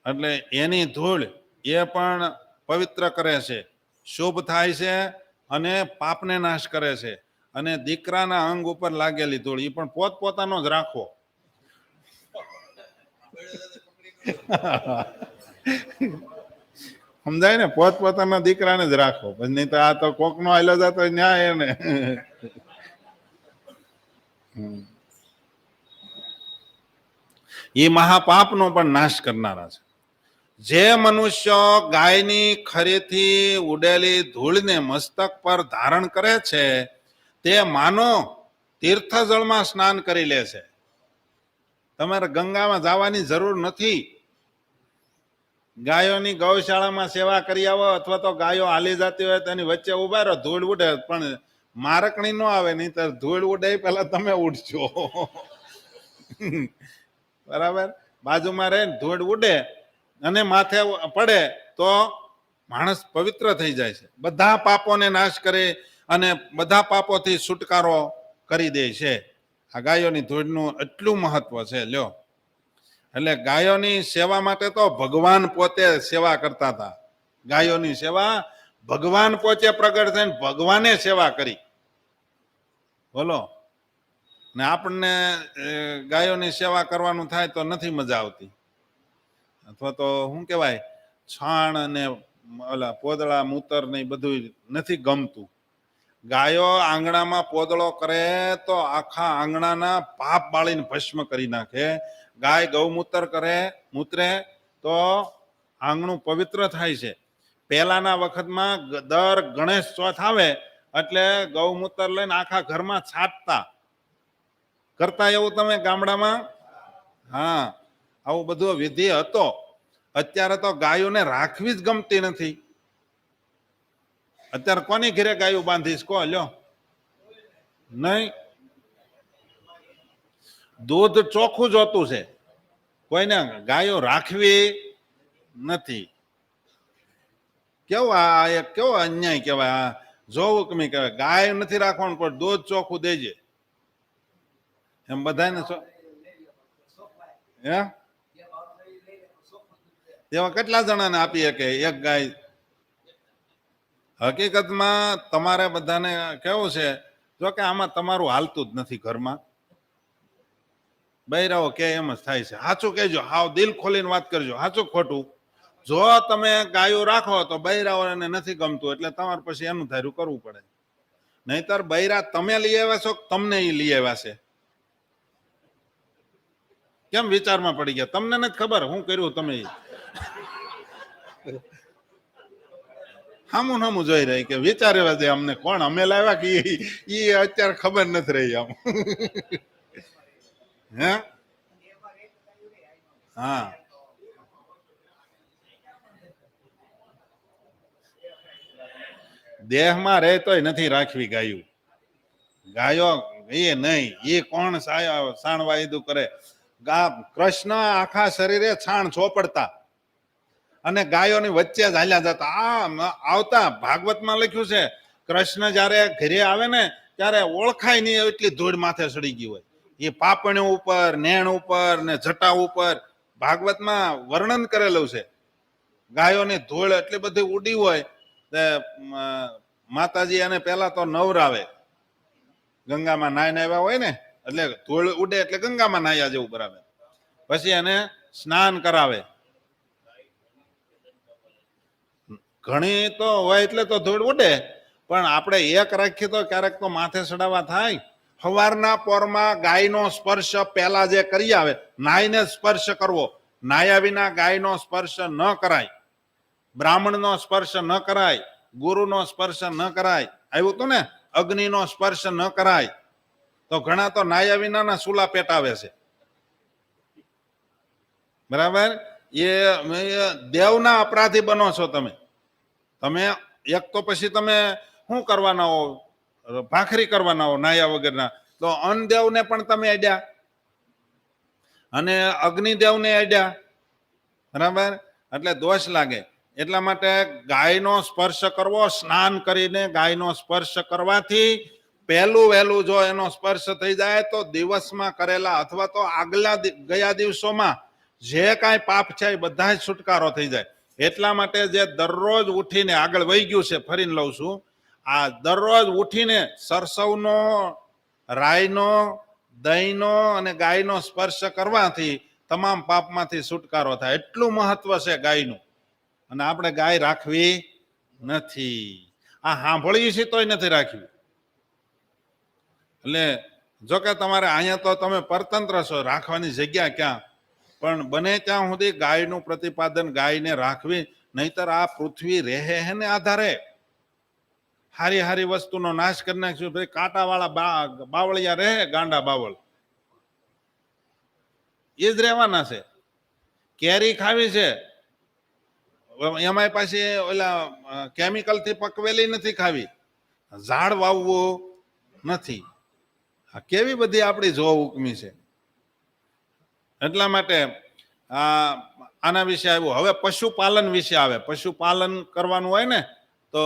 એટલે એની ધૂળ એ પણ પવિત્ર કરે છે, શુભ થાય છે અને પાપને નાશ કરે છે. અને દીકરાના અંગ ઉપર લાગેલી ધૂળ એ પણ પોતપોતાનો જ રાખવો. સમજાય ને? પોતપોતાના દીકરાને જ રાખો, પછી નહીં તો આ તો કોક નો આયલો જતો ન્યાય એને. એ મહાપાપનો પણ નાશ કરનારા છે. જે મનુષ્ય ગાયની ખરીથી ઉડેલી ધૂળને મસ્તક પર ધારણ કરે છે તે માનો તીર્થ જળમાં સ્નાન કરી લે છે. તમારે ગંગામાં જવાની જરૂર નથી. ગાયોની ગૌશાળામાં સેવા કરી આવો અથવા તો ગાયો હાલી જતી હોય તેની વચ્ચે ઉભા રહો, ધૂળ ઉડે પણ મારકણી ન આવે, નહીં તો ધૂળ ઉડે પેલા તમે ઉડજો. બરાબર, બાજુમાં રહે ધૂળ ઉડે અને માથે પડે તો માણસ પવિત્ર થઈ જાય છે, બધા પાપોને નાશ કરે અને બધા પાપોથી છુટકારો કરી દે છે. આ ગાયોની ધૂળનું એટલું મહત્વ છે. લ્યો, એટલે ગાયોની સેવા માટે તો ભગવાન પોતે સેવા કરતા હતા. ગાયોની સેવા ભગવાન પોતે પ્રગટ થઈને ભગવાને સેવા કરી. બોલો, ને આપણને ગાયોની સેવા કરવાનું થાય તો નથી મજા આવતી, અથવા તો શું કહેવાય, છાણ અને ઓલા પોદળા મૂતર ને બધું નથી ગમતું. ગાયો આંગણામાં પોદળો કરે તો આખા આંગણાના પાપ બાળીને ભસ્મ કરી નાખે. ગાય ગૌમૂત્ર કરે, મૂત્રે તો આંગણું પવિત્ર થાય છે. પહેલાના વખતમાં દર ગણેશ ચોથ આવે એટલે ગૌમૂત્ર લઈને આખા ઘરમાં છાંટતા. કરતા એવું તમે ગામડામાં? હા, આવું બધું વિધિ હતો. અત્યારે તો ગાયોને રાખવી જ ગમતી નથી. અત્યારે કોની ઘરે ગાયું બાંધીશ કહો? લ્યો, નહીં. દૂધ ચોખ્ખું જોતું છે, કોઈને ગાયો રાખવી નથી. કેવું આ એક કેવો અન્યાય કહેવાય. આ જોવું કમી કહેવાય. ગાય નથી રાખવાનું પણ દૂધ ચોખ્ખું દેજે એમ બધાને. હે, તેવા કેટલા જણાને આપી શકે એક ગાય? હકીકતમાં તમારે બધાને કેવું છે, જો કે આમાં તમારું હાલતું જ નથી ઘરમાં. બૈરાઓ કે એમ જ થાય છે. સાચું કહેજો, હાવ દિલ ખોલીને વાત કરજો, સાચું ખોટું. જો તમે ગાયો રાખો તો બૈરાઓને નથી ગમતું એટલે તમારે પછી એનું ધાર્યું કરવું પડે. નહીતર બૈરા તમે લઈ આવ્યા છો, તમને એ લઈ આવ્યા છે. કેમ વિચારમાં પડી ગયા? તમને નથી ખબર શું કર્યું તમે? હામું હામું જોઈ રહી કે વિચાર એવા છે અમને કોણ અમે લાવ્યા કે એ અત્યારે ખબર નથી રહી આમ. હે, હા, દેહમાં રહે તોય નથી રાખવી ગાયું. ગાયો એ નહીં, એ કોણ સાણવાયદું કરે? કૃષ્ણ આખા શરીરે છાણ ચોપડતા અને ગાયોની વચ્ચે જ હાલ્યા જતા. આ આવતા ભાગવતમાં લખ્યું છે, કૃષ્ણ જયારે ઘરે આવે ને ત્યારે ઓળખાય નહીં એટલી ધૂળ માથે ચડી ગઈ હોય. એ પાપણ્યો ઉપર, નેણ ઉપર ને જટા ઉપર ભાગવતમાં વર્ણન કરેલું છે. ગાયોની ધૂળ એટલી બધી ઉડી હોય તે માતાજી એને પેલા તો નવરાવે. ગંગામાં નાઈને આવ્યા હોય ને એટલે ધૂળ ઉડે એટલે ગંગામાં નાયા જેવું કરાવે. પછી એને સ્નાન કરાવે. ઘણી તો હોય એટલે તો ધૂળ ઉડે, પણ આપણે એક રાખીએ તો ક્યારેક તો માથે ચડાવવા થાય. સવારના પોરમાં ગાયનો સ્પર્શ પહેલા જે કરી આવે, નાઈને સ્પર્શ કરવો. નાયા વિના ગાયનો સ્પર્શ ન કરાય, બ્રાહ્મણનો સ્પર્શ ન કરાય, ગુરુનો સ્પર્શ ન કરાય. આવ્યું હતું ને, અગ્નિનો સ્પર્શ ન કરાય. તો ઘણા તો નાયા વિનાના સુલા પેટાવે છે. બરાબર, એ દેવના અપરાધી બનો છો તમે. તમે એક તો પછી તમે શું કરવાના હો? ભાખરી કરવાના હો નાયા વગરના. તો અન્નદેવને પણ તમે અડ્યા અને અગ્નિદેવને અડ્યા. બરાબર, એટલે દોષ લાગે. એટલા માટે ગાયનો સ્પર્શ કરવો, સ્નાન કરીને ગાયનો સ્પર્શ કરવાથી પહેલું વહેલું જો એનો સ્પર્શ થઈ જાય તો દિવસમાં કરેલા અથવા તો આગલા ગયા દિવસોમાં જે કાંઈ પાપ છે એ બધા જ છુટકારો થઈ જાય. એટલા માટે જે દરરોજ ઉઠીને, આગળ વહી ગયું છે ફરીને લઉં છું, આ દરરોજ ઉઠીને સરસવનો, રાઈનો, દહીંનો અને ગાયનો સ્પર્શ કરવાથી તમામ પાપમાંથી છુટકારો થાય. એટલું મહત્વ છે ગાયનું. અને આપણે ગાય રાખવી નથી. આ સાંભળીએ છીએ તોય નથી રાખવી. એટલે જો કે તમારે અહીંયા તો તમે પરતંત્ર છો, રાખવાની જગ્યા ક્યાં? પણ બને ત્યાં સુધી ગાયનું પ્રતિપાદન ગાયને રાખવી, નહીતર આ પૃથ્વી રહે હે ને આધારે. હારી હારી વસ્તુનો નાશ કરી નાખશું. ભાઈ કાંટાવાળા બાવળિયા રહે, ગાંડા બાવળ એ જ રહેવાના છે. કેરી ખાવી છે, એમાંય પાછી ઓલા કેમિકલથી પકવેલી નથી ખાવી. ઝાડ વાવવું નથી. કેવી બધી આપણી જોવ ઉકમી છે. એટલા માટે આના વિશે આવ્યું. હવે પશુપાલન વિશે આવે. પશુપાલન કરવાનું હોય ને તો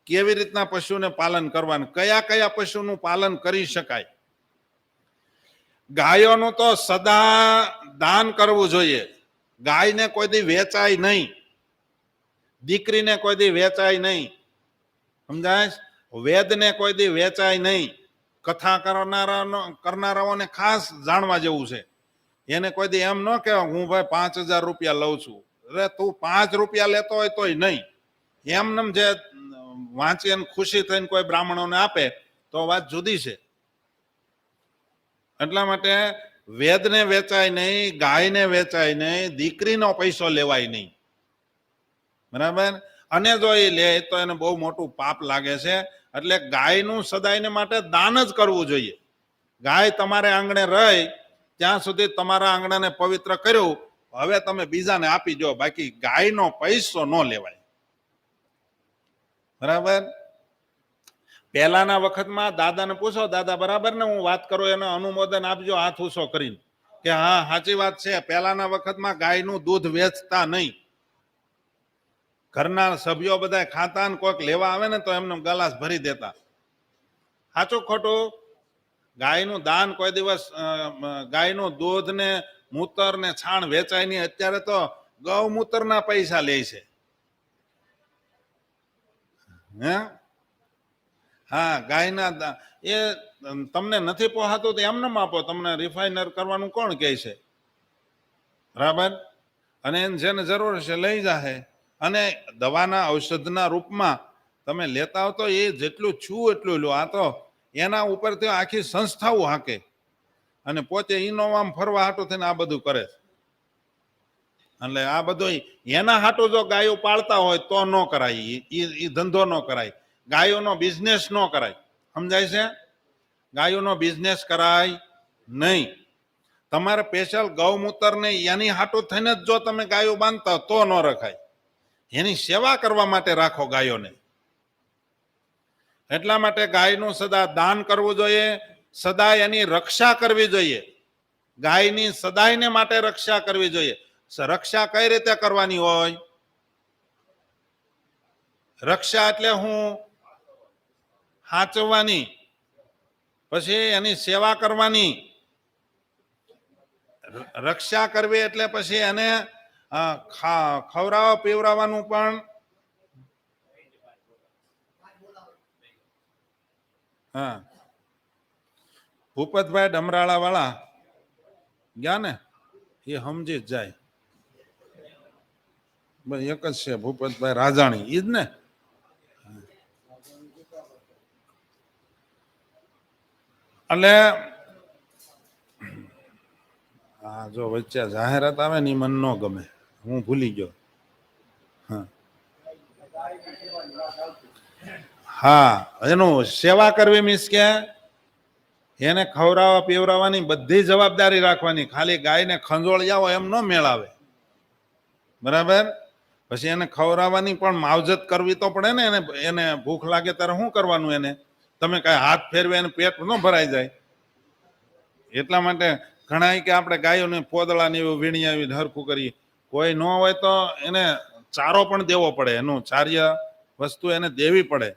કેવી રીતના પશુને પાલન કરવાનું, કયા કયા પશુનું પાલન કરી શકાય. ગાયોનું તો સદા દાન કરવું જોઈએ. ગાયને કોઈ દી વેચાય નહીં, દીકરીને કોઈ દી વેચાય નહીં, સમજાય? વેદને કોઈ દી વેચાય નહીં. કથા કરનારાઓને ખાસ જાણવા જેવું છે. એને કોઈ દી એમ ન કહેવાય હું ભાઈ 5,000 રૂપિયા લઉં છું. અરે તું 5 રૂપિયા લેતો હોય તોય નહીં. એમનેમ જે વાંચી અને ખુશી થઈને કોઈ બ્રાહ્મણોને આપે તો વાત જુદી છે. એટલા માટે વેદને વેચાય નહીં, ગાયને વેચાય નહીં, દીકરીનો પૈસો લેવાય નહીં. બરાબર? અને જો એ લે તો એને બહુ મોટું પાપ લાગે છે. એટલે ગાયનું સદાયને માટે દાન જ કરવું જોઈએ. ગાય તમારે આંગણે રહી ત્યાં સુધી તમારા આંગણાને પવિત્ર કર્યું, હવે તમે બીજાને આપી દો, બાકી ગાયનો પૈસો ન લેવાય. બરાબર? પહેલાના વખતમાં દાદાને પૂછો, દાદા બરાબર ને હું વાત કરું એનો અનુમોદન આપજો હાથ ઊંચો કરીને કે હા સાચી વાત છે. પહેલાના વખતમાં ગાયનું દૂધ વેચતા નહીં. ઘરના સભ્યો બધા ખાતા ને કોઈક લેવા આવે ને તો એમને ગલાસ ભરી દેતા. સાચું ખોટું? ગાયનું દાન કોઈ દિવસ, ગાયનું દૂધ ને મૂતર ને છાણ વેચાય નહીં. અત્યારે તો ગૌમૂત્રના પૈસા લે છે. હે? હા, ગાયના એ તમને નથી પોહાતું તો એમને આપો. તમને રિફાઇનર કરવાનું કોણ કહે છે? બરાબર? અને જેને જરૂર છે લઈ જાહે. અને દવાના ઔષધના રૂપમાં તમે લેતા હો તો એ જેટલું છું એટલું લો. આ તો એના ઉપરથી આખી સંસ્થાઓ હાકે અને પોતે ઇનોવામ ફરવા હાટું થઈને આ બધું કરે છે. એટલે આ બધું એના હાટું જો ગાયો પાળતા હોય તો ન કરાય. એ ધંધો ન કરાય. ગાયોનો બિઝનેસ ન કરાય. સમજાય છે? ગાયોનો બિઝનેસ કરાય નહીં. તમારે સ્પેશિયલ ગૌમૂત્ર ને એની હાટું થઈને જ જો તમે ગાયો બાંધતા તો ન રખાય. એની સેવા કરવા માટે રાખો ગાયોને. એટલા માટે ગાયનું સદા દાન કરવું જોઈએ, સદા એની રક્ષા કરવી જોઈએ. ગાયની સદાયને માટે રક્ષા કરવી જોઈએ. રક્ષા કઈ રીતે કરવાની હોય? રક્ષા એટલે હું સાચવવાની, પછી એની સેવા કરવાની. રક્ષા કરવી એટલે પછી એને ખવડાવવા પીવડાવવાનું પણ. હા, ભૂપતભાઈ ડમરાળા વાળા ગયા ને એ સમજી જ જાય. બસ એક જ છે ભૂપતભાઈ રાજાણી, ઈ જ ને. એટલે હા, જો વચ્ચે જાહેરાત આવે ને મન ન ગમે, હું ભૂલી ગયો. હા, એનું સેવા કરવી મીન્સ કે એને ખવડાવવા પીવડાવવાની બધી જવાબદારી રાખવાની. ખાલી ગાયને ખંજોળી આવો એમ ન મેળાવે. બરાબર? પછી એને ખવડાવવાની પણ માવજત કરવી તો પડે ને. એને ભૂખ લાગે ત્યારે શું કરવાનું? એને તમે કઈ હાથ ફેરવે એને પેટ ન ભરાઈ જાય. એટલા માટે ઘણા કે આપણે ગાયોને પોદળા ને એવું વીણી આવી હરખું કરીએ. કોઈ ન હોય તો એને ચારો પણ દેવો પડે. એનું ચાર્ય વસ્તુ એને દેવી પડે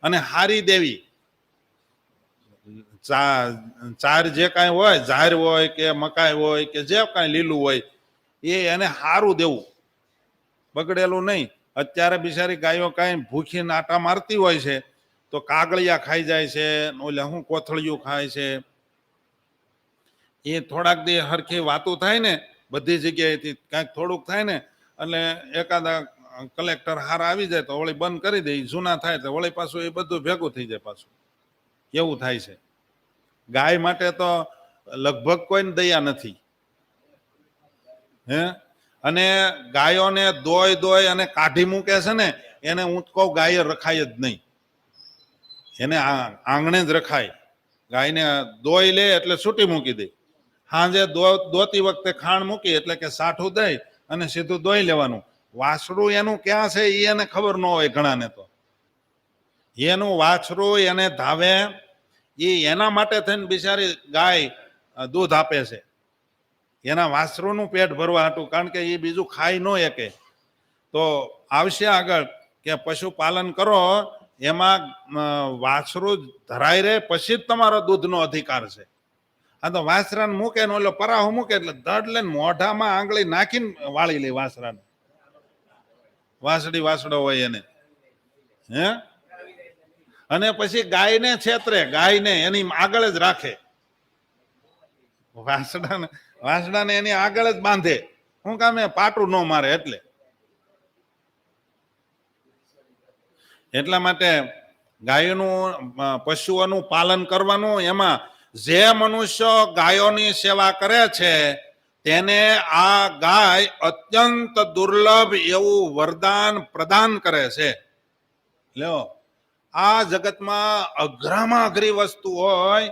અને હારી દેવી. ચાર જે કાંઈ હોય, ઝાર હોય કે મકાઈ હોય કે જે કાંઈ લીલું હોય એ એને સારું દેવું, બગડેલું નહીં. અત્યારે બિચારી ગાયો કાંઈ ભૂખી નાટા મારતી હોય છે તો કાગળિયા ખાઈ જાય છે, ઓલે હું કોથળિયું ખાય છે. એ થોડાક દી હરખી વાતું થાય ને બધી જગ્યાએથી કાંઈક થોડુંક થાય ને એટલે એકાદા કલેક્ટર હાર આવી જાય તો વળી બંધ કરી દે. જૂના થાય તો વળી પાછું એ બધું ભેગું થઈ જાય પાછું. એવું થાય છે. ગાય માટે તો લગભગ કોઈને દયા નથી. હે અને ગાયોને દોય અને કાઢી મૂકે છે ને એને હું કહું ગાય રખાય જ નહીં, એને આંગણે જ રખાય. ગાયને દોઈ લે એટલે છૂટી મૂકી દે, સાંજે દોતી વખતે ખાણ મૂકી એટલે કે સાઠું દઈ અને સીધું દોઈ લેવાનું. વાછડું એનું ક્યાં છે એ એને ખબર ન હોય ઘણાને, તો એનું વાછરું એને ધાવે એ એના માટે થઈને બિચારી ગાય દૂધ આપે છે, એના વાછરુંનું પેટ ભરવા હતું, કારણ કે એ બીજું ખાઈ ન શકે. તો આવશે આગળ કે પશુપાલન કરો એમાં વાછરું ધરાઈ રહે પછી જ તમારો દૂધનો અધિકાર છે. આ તો વાછરાને મૂકે ને ઓલો પરાહો મૂકે એટલે દડ લઈને મોઢામાં આંગળી નાખીને વાળી લે વાછરાને, વાછડી વાછડો હોય એને. હે અને પછી ગાયને છેતરે, ગાયને એની આગળ જ રાખે, વાછડાને એની આગળ જ બાંધે. શું કામે? પાટું ન મારે એટલે. એટલા માટે ગાયોનું પશુઓનું પાલન કરવાનું. એમાં જે મનુષ્ય ગાયોની સેવા કરે છે તેને આ ગાય અત્યંત દુર્લભ એવું વરદાન પ્રદાન કરે છે. લ્યો, આ જગતમાં અઘરામાં અઘરી વસ્તુ હોય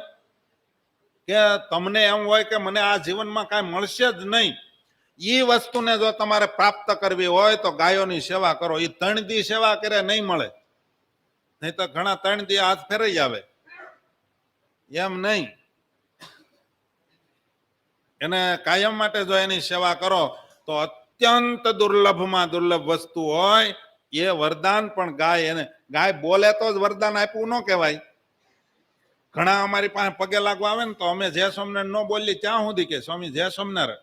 કે તમને એમ હોય કે મને આ જીવનમાં કાંઈ મળશે જ નહીં, એ વસ્તુને જો તમારે પ્રાપ્ત કરવી હોય તો ગાયોની સેવા કરો. એ 3 દી સેવા કરે નહીં મળે, નહીં તો ઘણા 3 દી હાથ ફેરાઈ આવે. એમ નહીં, એને કાયમ માટે જો એની સેવા કરો તો અત્યંત દુર્લભમાં દુર્લભ વસ્તુ હોય એ વરદાન પણ ગાય. એને ગાય બોલે તો જ વરદાન આપ્યું ન કહેવાય. ઘણા અમારી પાસે પગે લાગવા આવે ને તો અમે જય સોમનાથ ન બોલીએ ત્યાં સુધી કે સ્વામી જય સોમનાથ.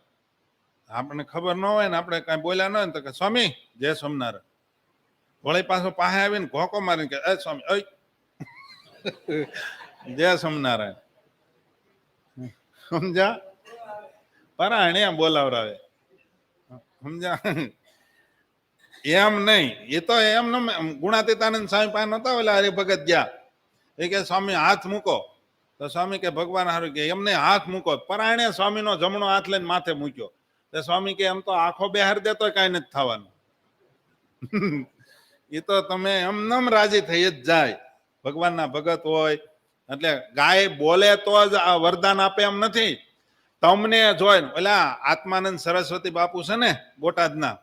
આપણને ખબર ન હોય ને આપણે કાંઈ બોલ્યા ન હોય ને તો કે સ્વામી જય સોમનાથ. વળી પાછો પાસે આવીને ઘોકો મારીને કે સ્વામી અય જય સોમનારાયણ. સમજા? પરાણે બોલાવરાવે, સમજા? એમ નહીં, એ તો એમ ગુણાતીતાનંદ સ્વામી પાસે નતા ઓલા હરિભગત ગયા, એ કે સ્વામી હાથ મૂકો, તો સ્વામી કે ભગવાન હારું કે એમને હાથ મૂકો. પરાણે સ્વામીનો જમણો હાથ લઈને માથે મૂક્યો. તો સ્વામી કે એમ તો આંખો બેહાર દે તો કાંઈ નથી થવાનું. એ તો તમે એમનેમ રાજી થઈ જ જાય. ભગવાનના ભગત હોય એટલે ગાય બોલે તો જ આ વરદાન આપે એમ નથી. તમને જોઈને ઓલા આત્માનંદ સરસ્વતી બાપુ છે ને બોટાદના,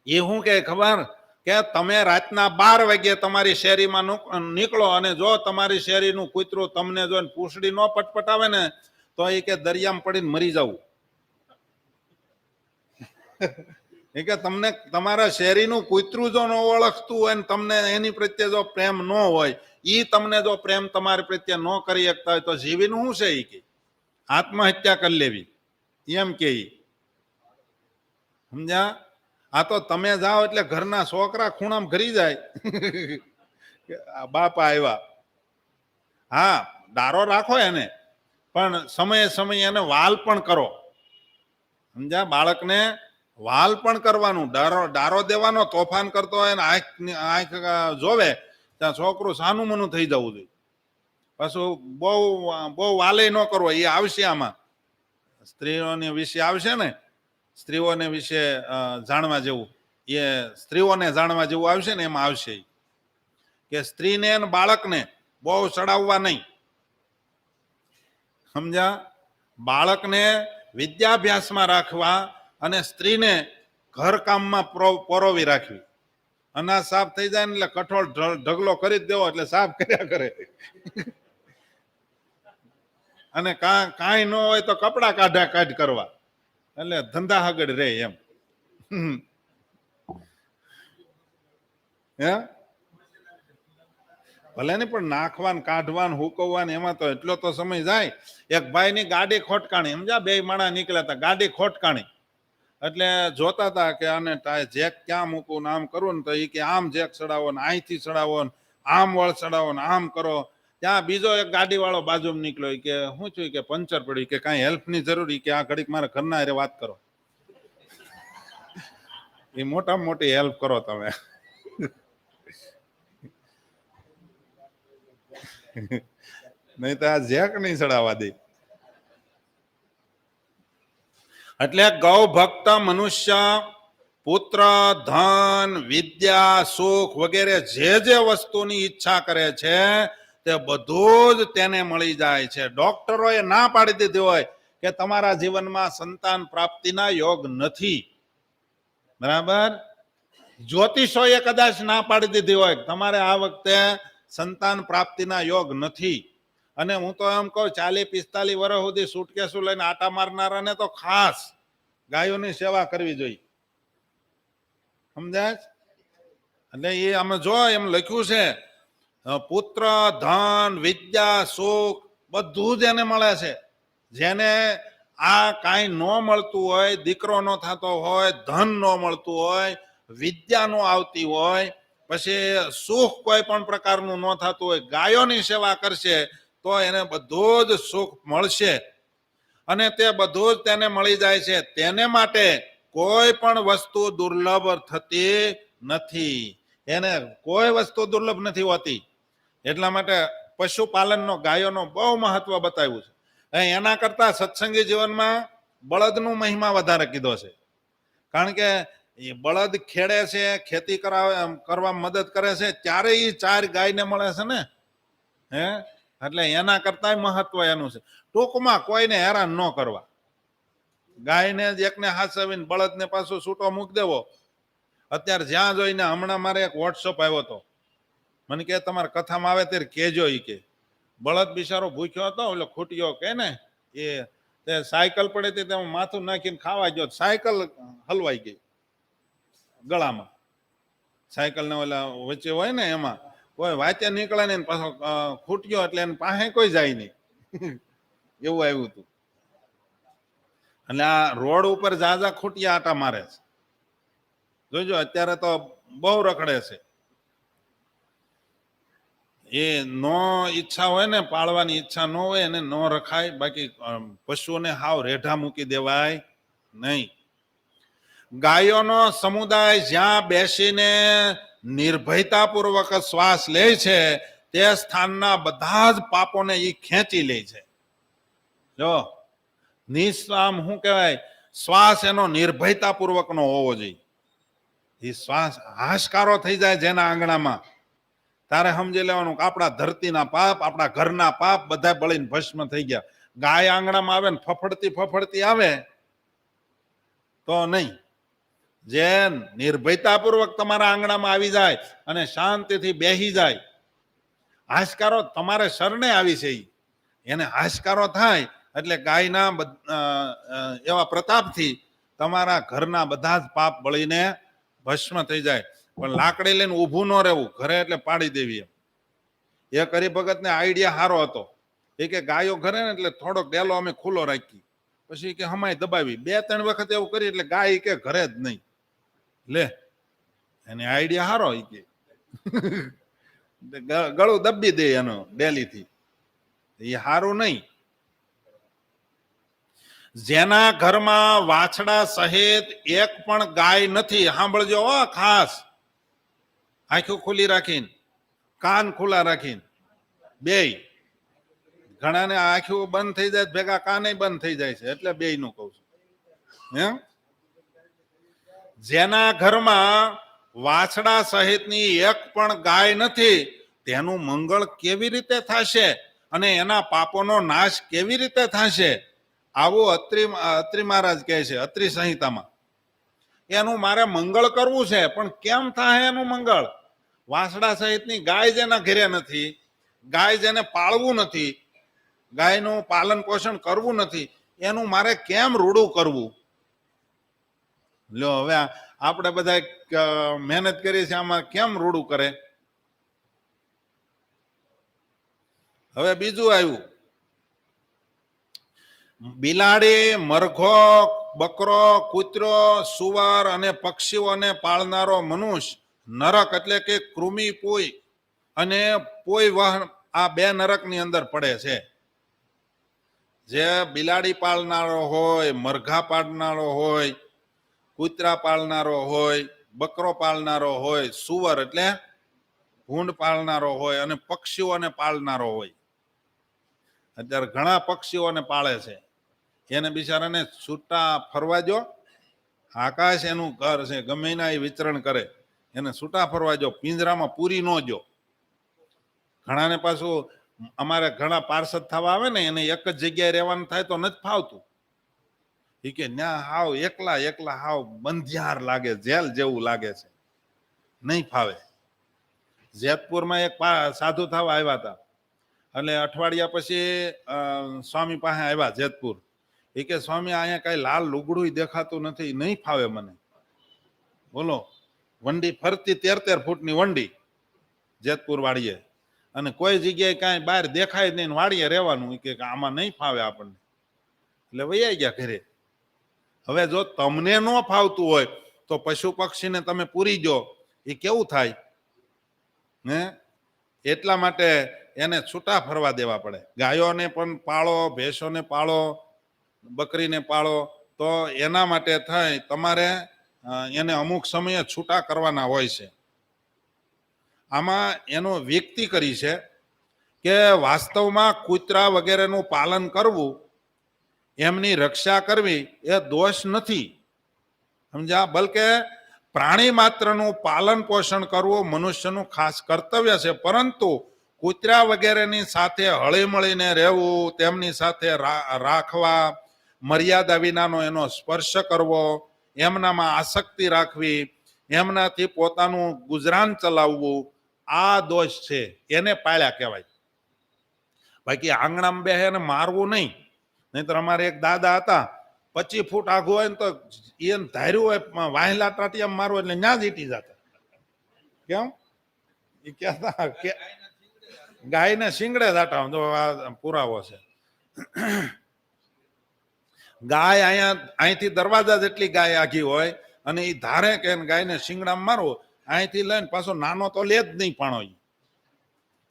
એ શું કે ખબર કે તમે રાતના 12 વાગ્યે તમારી શેરીમાં નીકળો અને જો તમારી શેરીનું કૂતરું તમને જોઈને પૂંછડી ન પટપટાવે ને તો એ કે દરિયામાં પડીને મરી જવું. એ કે તમને તમારા શેરીનું કૂતરું જો ન ઓળખતું હોય ને તમને એની પ્રત્યે જો પ્રેમ ન હોય, એ તમને જો પ્રેમ તમારી પ્રત્યે ન કરી શકતા હોય તો જીવીનું શું છે? એ કે આત્મહત્યા કરી લેવી એમ કે. સમજ્યા? આ તો તમે જાઓ એટલે ઘરના છોકરા ખૂણામાં ઘરી જાય બાપા આવ્યા. હા, ડારો રાખો એને, પણ સમયે સમયે એને વાલ પણ કરો. સમજ્યા? બાળકને વાલ પણ કરવાનું, ડારો દેવાનો. તોફાન કરતો હોય ને આંખ જોવે ત્યાં છોકરું સાનું મનું થઈ જવું જોઈએ. પાછું બહુ વાલે ન કરવો. એ આવશે આમાં, સ્ત્રીઓને વિશે આવશે ને, સ્ત્રીઓને વિશે જાણવા જેવું, એ સ્ત્રીઓને જાણવા જેવું આવશે ને એમાં આવશે કે સ્ત્રીને અને બાળકને બહુ ચડાવવા નહીં. સમજ્યા? બાળકને વિદ્યાભ્યાસમાં રાખવા અને સ્ત્રીને ઘર કામમાં પરોવી રાખવી. અનાજ સાફ થઈ જાય ને એટલે કઠોળ ઢગલો કરી જ દેવો એટલે સાફ કર્યા કરે. અને કાંઈ ન હોય તો કપડા કાઢ કરવા, એટલે ધંધા આગળ રહે એમ. હે ભલે ને પણ નાખવાનું કાઢવાનું હુકવવાનું એમાં તો એટલો તો સમય જાય. એક ભાઈની ગાડી ખોટકાણી, સમજ્યા? 2 માણા નીકળ્યા હતા, ગાડી ખોટકાણી. એટલે જોતા હતા કે આને જેક ક્યાં મૂકવું ને આમ કરવું ને, તો એ કે આમ જેક ચડાવો ને અહીંથી ચડાવો ને આમ વળ ચડાવો ને આમ કરો. ત્યાં બીજો એક ગાડી વાળો બાજુમાં નીકળ્યો, કે શું થયું? કે પંચર પડ્યું. કે કાંઈ હેલ્પની જરૂરી? કે આ ઘડીક મારા ઘરના હારે વાત કરો. એ મોટામાં મોટી હેલ્પ કરો તમે. નહીં તો આ જેક નહીં ચડાવવા દે. એટલે ગૌ ભક્ત મનુષ્ય પુત્ર ધન વિદ્યા સુખ વગેરે જે વસ્તુની ઈચ્છા કરે છે તે બધું જ તેને મળી જાય છે. ડોક્ટરોએ ના પાડી દીધી હોય કે તમારા જીવનમાં સંતાન પ્રાપ્તિના યોગ નથી, બરાબર, જ્યોતિષોએ કદાચ ના પાડી દીધી હોય તમારે આ વખતે સંતાન પ્રાપ્તિના યોગ નથી. અને હું તો એમ કહું 40-45 વર્ષ સુધી સુટકેસું લઈને આટા મારનારાને તો ખાસ ગાયોની સેવા કરવી જોઈએ, સમજાય? એટલે એ અમે જો એમ લખ્યું છે પુત્ર ધન વિદ્યા સુખ બધું જ એને મળે છે. જેને આ કાંઈ ન મળતું હોય, દીકરો ન થતો હોય, ધન ન મળતું હોય, વિદ્યા ન આવતી હોય, પછી સુખ કોઈ પણ પ્રકારનું ન થતું હોય, ગાયોની સેવા કરશે તો એને બધું જ સુખ મળશે. અને તે બધું જ તેને મળી જાય છે. તેને માટે કોઈ પણ વસ્તુ દુર્લભ થતી નથી, એને કોઈ વસ્તુ દુર્લભ નથી હોતી. એટલા માટે પશુપાલનનો ગાયોનો બહુ મહત્વ બતાવ્યું છે. એના કરતા સત્સંગી જીવનમાં બળદનું મહિમા વધારે કીધો છે. કારણ કે એ બળદ ખેડે છે, ખેતી કરવા મદદ કરે છે, ત્યારે એ 4 ગાયને મળે છે ને, હે, એટલે એના કરતા મહત્વ એનું છે. ટૂંકમાં કોઈને હેરાન ન કરવા, ગાયને જ એકને હાચવીને બળદને પાછો છૂટો મૂકી દેવો. અત્યારે જ્યાં જોઈને હમણાં મારે એક વોટ્સઅપ આવ્યો હતો, મને કે તમારે કથામાં આવે ત્યારે કેજો. એ કે બળદ બિચારો ભૂખ્યો હતો, એટલે ખૂટ્યો કે ને એ તે સાયકલ પડે હતી તેમાં માથું નાખીને ખાવા ગયો, સાયકલ હલવાઈ ગઈ ગળામાં. સાયકલ ને ઓલા વચ્ચે હોય ને એમાં કોઈ વાંચે નીકળે ને પાછો ખૂટ્યો એટલે એને પાસે કોઈ જાય નહીં એવું આવ્યું હતું. એટલે આ રોડ ઉપર ઝાઝા ખૂટિયા આટા મારે છે, જોજો અત્યારે તો બહુ રખડે છે. એ નો ઈચ્છા હોય ને, પાળવાની ઈચ્છા ન હોય એને ન રખાય. બાકી પશુઓને હાવ રેઢા મૂકી દેવાય નહીં. ગાયોનો સમુદાય જ્યાં બેસીને નિર્ભયતાપૂર્વક શ્વાસ લે છે તે સ્થાનના બધા જ પાપોને એ ખેંચી લે છે. જો નિશ્વાસ શું કહેવાય, શ્વાસ એનો નિર્ભયતાપૂર્વકનો હોવો જોઈએ. એ શ્વાસ હાશકારો થઈ જાય જેના આંગણામાં, તારે સમજી લેવાનું કે આપણા ધરતીના પાપ, આપણા ઘરના પાપ બધા બળીને ભસ્મ થઈ ગયા. ગાય આંગણામાં આવે ને ફફડતી આવે તો નહીં. જે નિર્ભયતાપૂર્વક તમારા આંગણામાં આવી જાય અને શાંતિથી બેસી જાય, હાશકારો તમારે શરણે આવી છે, એને હાશકારો થાય એટલે ગાયના એવા પ્રતાપથી તમારા ઘરના બધા જ પાપ બળીને ભસ્મ થઈ જાય. પણ લાકડી લઈને ઊભું ન રહેવું ઘરે, એટલે પાડી દેવી. એ હરિભગતને આઈડિયા સારો હતો. એ કે ગાયો ઘરે ને એટલે થોડોક ડેલો અમે ખુલ્લો રાખી, પછી કે હમાય દબાવી. 2-3 વખત એવું કરી એટલે ગાય કે ઘરે જ નહીં. લે, એને આઈડિયા સારો. એ કે ગળું દબી દે એનો ડેલીથી, એ સારું નહીં. જેના ઘરમાં વાછડા સહિત એક પણ ગાય નથી, સાંભળજો ખાસ, આંખો ખુલ્લી રાખીને કાન ખુલ્લા રાખીને બેય. ઘણાને આંખો બંધ થઈ જાય ભેગા કાને બંધ થઈ જાય છે, એટલે બેય નું કહું છું. હે, જેના ઘરમાં વાછડા સહિતની એક પણ ગાય નથી તેનું મંગળ કેવી રીતે થશે અને એના પાપોનો નાશ કેવી રીતે થશે, આવું અત્રી મહારાજ કહે છે અત્રિ સંહિતામાં. એનું મારે મંગળ કરવું છે, પણ કેમ થાય એનું મંગળ? વાછડા સહિતની ગાય જેના ઘરે નથી, ગાય જેને પાળવું નથી, ગાયનું પાલન પોષણ કરવું નથી, એનું મારે કેમ રૂડું કરવું? લ્યો, હવે આપણે બધા મહેનત કરી છે, આમાં કેમ રૂડું કરે? હવે બીજું આવ્યું, બિલાડી, મરઘો, બકરો, કૂતરો, સુવર અને પક્ષીઓને પાળનારો મનુષ્ય નરક એટલે કે કૃમિ પોઈ અને પોઈ વહન, આ 2 નરકની અંદર પડે છે. જે બિલાડી પાળનારો હોય, મરઘા પાળનારો હોય, કૂતરા પાળનારો હોય, બકરો પાળનારો હોય, સુવર એટલે ભૂંડ પાળનારો હોય અને પક્ષીઓને પાળનારો હોય. અત્યારે ઘણા પક્ષીઓને પાળે છે. એને બિચારાને છૂટા ફરવા દો. આકાશ એનું ઘર છે, ગમે એના એ વિચરણ કરે, એને છૂટા ફરવા દો, પિંજરામાં પૂરી ન જો. ઘણાને પાછું અમારે ઘણા પાર્ષદ થવા આવે ને એને એક જ જગ્યાએ રહેવાનું થાય તો નથી ફાવતું. એ કે ન્યા હાવ એકલા એકલા હાવ બંધિયાર લાગે, જેલ જેવું લાગે છે, નહીં ફાવે. જેતપુરમાં એક સાધુ થવા આવ્યા હતા, એટલે અઠવાડિયા પછી સ્વામી પાસે આવ્યા જેતપુર. એ કે સ્વામી અહીંયા કઈ લાલ લુગડું દેખાતું નથી, નહીં ફાવે મને. બોલો, વંડી ફરતી 13 ફૂટની વંડી જેતપુર વાડીએ, અને કોઈ જગ્યાએ કાંઈ બહાર દેખાય નહીં, વાડીએ રહેવાનું. કે આમાં નહીં ફાવે આપણને, એટલે વૈયા ગયા ઘરે. હવે જો તમને ન ફાવતું હોય તો પશુ પક્ષીને તમે પૂરી દો, એ કેવું થાય ને? એટલા માટે એને છૂટા ફરવા દેવા પડે. ગાયોને પણ પાળો, ભેંસોને પાળો, બકરીને પાળો, તો એના માટે થાય તમારે એને અમુક સમયે છૂટા કરવાના હોય છે. આમાં એનો વ્યક્તિ કરી છે કે વાસ્તવમાં કૂતરા વગેરેનું પાલન કરવું, એમની રક્ષા કરવી એ દોષ નથી, સમજ્યા? બલકે પ્રાણી માત્રનું પાલન પોષણ કરવું મનુષ્યનું ખાસ કર્તવ્ય છે. પરંતુ કૂતરા વગેરેની સાથે હળી મળીને રહેવું, તેમની સાથે રાખવા, મર્યાદા વિનાનો એનો સ્પર્શ કરવો, એમનામાં આસક્તિ રાખવી, એમનાથી પોતાનું ગુજરાન ચલાવવું, આ દોષ છે, એને પાળ્યા કહેવાય. બાકી આંગણામાં બેહે ને મારવું નહીં. નહીતર અમારે એક દાદા હતા, 25 ફૂટ આઘું હોય ને તો એને ધાર્યું હોય વાહેલા ટાટિયા મારવું એટલે ન્યા જ ઈટી જતા. કેમ? એ કહેતા કે ગાયને શીંગડે દાટા, જો આ પુરાવો છે. ગાય અહીંથી દરવાજા જેટલી ગાય આઘી હોય અને એ ધારે કે ગાયને શીંગડામાં મારવો, અહીંથી લઈને પાછો નાનો તો લે જ નહીં પાણો,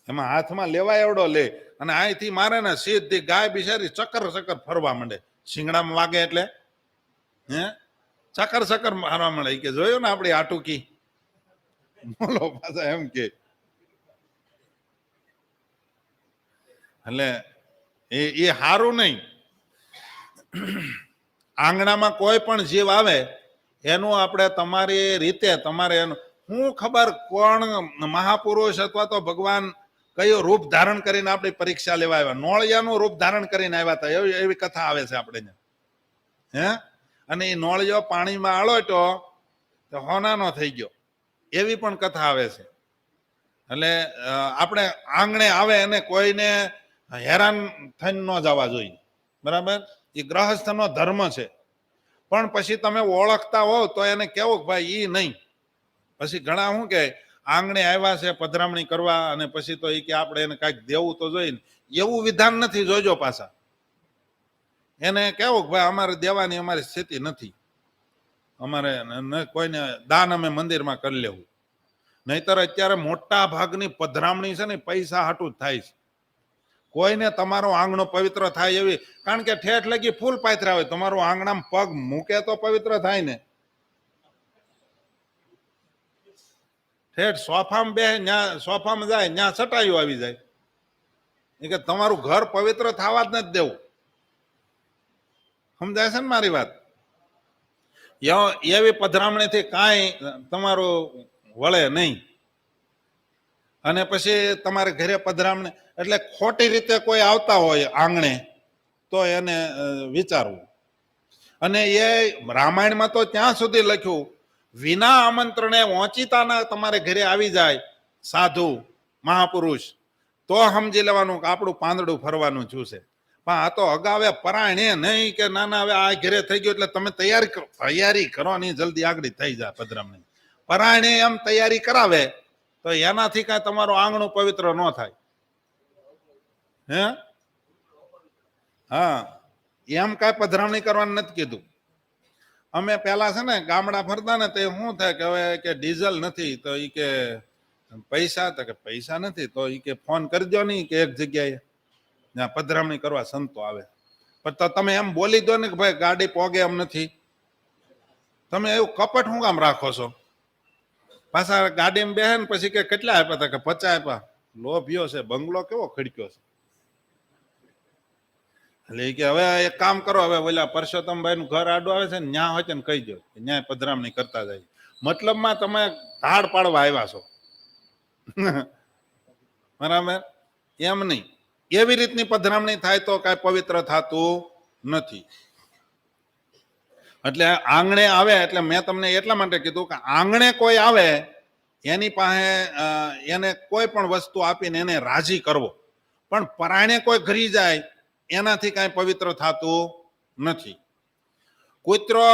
એમાં હાથમાં લેવાય એવડો લે, અને અહીંથી મારે ને સીધી ગાય બિચારી ચક્કર ચક્કર ફરવા માંડે. શીંગડામાં વાગે એટલે હે ચક્કર ચક્કર મારવા માંડે. કે જોયું ને આપણી આટુકી? બોલો પાછા એમ કે. એટલે એ સારું નહીં. આંગણામાં કોઈ પણ જીવ આવે એનું આપણે તમારી રીતે તમારે એનું શું ખબર કોણ મહાપુરુષ અથવા તો ભગવાન કયો રૂપ ધારણ કરીને આપણી પરીક્ષા લેવા આવ્યા. નોળિયાનું રૂપ ધારણ કરીને આવ્યા હતા, એવી કથા આવે છે આપણે. હે, અને એ નોળિયો પાણીમાં આળોટ્યો તો હોનાનો થઈ ગયો, એવી પણ કથા આવે છે. એટલે આપણે આંગણે આવે એને કોઈને હેરાન થઈને ન જવા જોઈએ, બરાબર? એ ગ્રહસ્થનો ધર્મ છે. પણ પછી તમે ઓળખતા હોવ તો એને કેવું કે ભાઈ ઈ નહીં. પછી ઘણા શું કે આંગણે આવ્યા છે પધરામણી કરવા, અને પછી તો એ કે આપણે એને કાંઈક દેવું તો જોઈએ ને, એવું વિધાન નથી. જોજો પાછા એને કેવું કે ભાઈ અમારે દેવાની અમારી સ્થિતિ નથી, અમારે કોઈને દાન અમે મંદિરમાં કરી લેવું. નહીતર અત્યારે મોટા ભાગની પધરામણી છે ને પૈસા હાટું જ થાય છે. કોઈને તમારો આંગણો પવિત્ર થાય એવી, કારણ કે ઠેઠ લગી ફૂલ પાથરા હોય, તમારું આંગણામાં પગ મૂકે તો પવિત્ર થાય ને. ઠેઠ સોફામાં બે સોફામાં જાય ત્યાં ચટાઈઓ આવી જાય. એ કે તમારું ઘર પવિત્ર થવા જ નથી દેવું. સમજાય છે ને મારી વાત? એવી પધરામણીથી કાંઈ તમારું વળે નહીં. અને પછી તમારે ઘરે પધરામણી એટલે ખોટી રીતે કોઈ આવતા હોય આંગણે તો એને વિચારવું. અને એ રામાયણમાં તો ત્યાં સુધી લખ્યું, વિના આમંત્રણે ઓચિતાના તમારે ઘરે આવી જાય સાધુ મહાપુરુષ તો સમજી લેવાનું કે આપણું પાંદડું ફરવાનું છું છે. પણ આ તો અગાવે પરાયણે નહીં કે ના ના હવે આ ઘરે થઈ ગયું એટલે તમે તૈયારી કરવાની જલ્દી આગળ થઈ જાય પધરામણી. પરાયણે એમ તૈયારી કરાવે તો એનાથી કાંઈ તમારું આંગણું પવિત્ર ન થાય. હે, હા, એમ કાંઈ પધરામણી કરવાનું નથી કીધું. અમે પેલા છે ને ગામડા ફરતા ને તે શું થાય કે હવે કે ડીઝલ નથી તો એ કે પૈસા, તો કે પૈસા નથી તો એ કે ફોન કરી દો નહીં કે એક જગ્યાએ જ્યાં પધરામણી કરવા સંતો આવે. પણ તો તમે એમ બોલી દો ને કે ભાઈ ગાડી પોગે એમ નથી. તમે એવું કપટ શું કામ રાખો છો? પાછા ગાડીમાં બેહે ને પછી કે કેટલા આપ્યા હતા? કે 50 આપ્યા. લોભિયો છે, બંગલો કેવો ખડક્યો છે. એટલે એ કે હવે એક કામ કરો, હવે ઓલા પરસોત્તમભાઈ નું ઘર આડું આવે છે ને ન્યા હોય ને કહી દો, ન્યાય પધરામણી કરતા જાય. મતલબમાં તમે ધાડ પાડવા આવ્યા છો. બરાબર? એમ નહીં, એવી રીતની પધરામણી થાય તો કાંઈ પવિત્ર થતું નથી. એટલે આંગણે આવે એટલે મેં તમને એટલા માટે કીધું કે આંગણે કોઈ આવે એની પાસે એને કોઈ પણ વસ્તુ આપીને એને રાજી કરવો, પણ પરાણે કોઈ ઘરી જાય એનાથી કાંઈ પવિત્ર થતું નથી. કૂતરો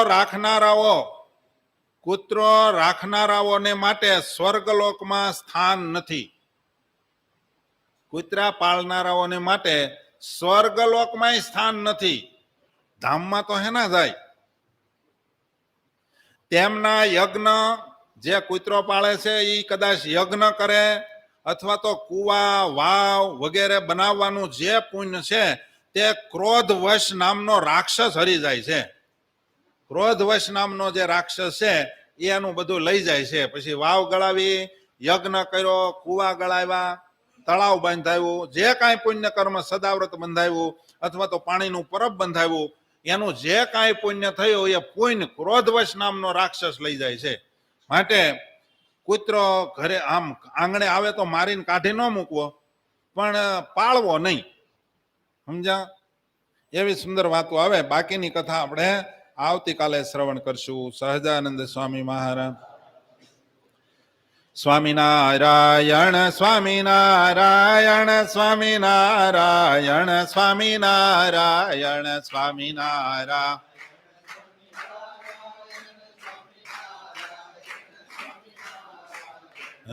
રાખનારાઓને માટે સ્વર્ગલોકમાં સ્થાન નથી. કૂતરા પાળનારાઓને માટે સ્વર્ગલોકમાં સ્થાન નથી. ધામમાં તો હેના જાય? તેમના યજ્ઞ, જે કૂતરો પાળે છે એ કદાચ યજ્ઞ કરે અથવા તો કુવા વાવ વગેરે બનાવવાનું જે પુણ્ય છે તે ક્રોધવશ નામનો રાક્ષસ હરી જાય છે. ક્રોધવશ નામનો જે રાક્ષસ છે એ એનું બધું લઈ જાય છે. પછી વાવ ગળાવી, યજ્ઞ કર્યો, કુવા ગળાવ્યા, તળાવ બંધાવ્યું, જે કાંઈ પુણ્ય કર્મ સદાવ્રત બંધાવ્યું અથવા તો પાણીનું પરબ બંધાવ્યું, એનું જે કાંઈ પુણ્ય થયું એ પુણ્ય ક્રોધવશ નામનો રાક્ષસ લઈ જાય છે. માટે કૂતરો ઘરે આમ આંગણે આવે તો મારીને કાઢી ન મૂકવો, પણ પાળવો નહીં. સમજ્યા? એવી સુંદર વાતો આવે. બાકીની કથા આપણે આવતીકાલે શ્રવણ કરશું. સહજાનંદ સ્વામી મહારાજ. સ્વામિનારાયણ સ્વામિનારાયણ સ્વામિનારાયણ સ્વામિનારાયણ સ્વામિનારાયણ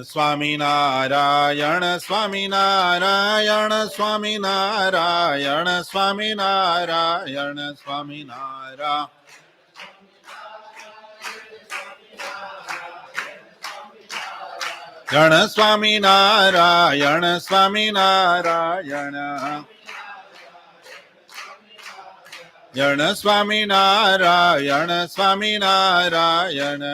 સ્વામિનારાયણ સ્વામિનારાયણ સ્વામિનારાયણ સ્વામિનારાયણ સ્વામિનારાયણ ગણ સ્વામિનારાયણ સ્વામિનારાયણ ગણ સ્વામિનારાયણ સ્વામિનારાયણ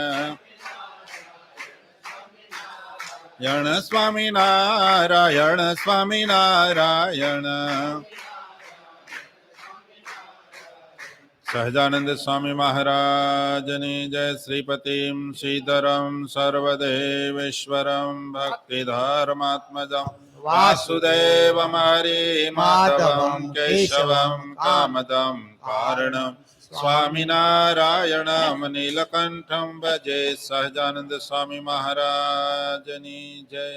ગણ સ્વામિનારાયણ સ્વામિનારાયણ. સહજાનંદ સ્વામી મહારાજની જય. શ્રીપતિમ શ્રીધરમ સર્વદેવેશ્વરમ ભક્તિધર્માત્મજમ વાસુદેવમ હરિમાધવમ કેશવમ કામદમ કારણમ સ્વામિનારાયણમ નીલકંઠમ ભજે. સહજાનંદ સ્વામી મહારાજની જય.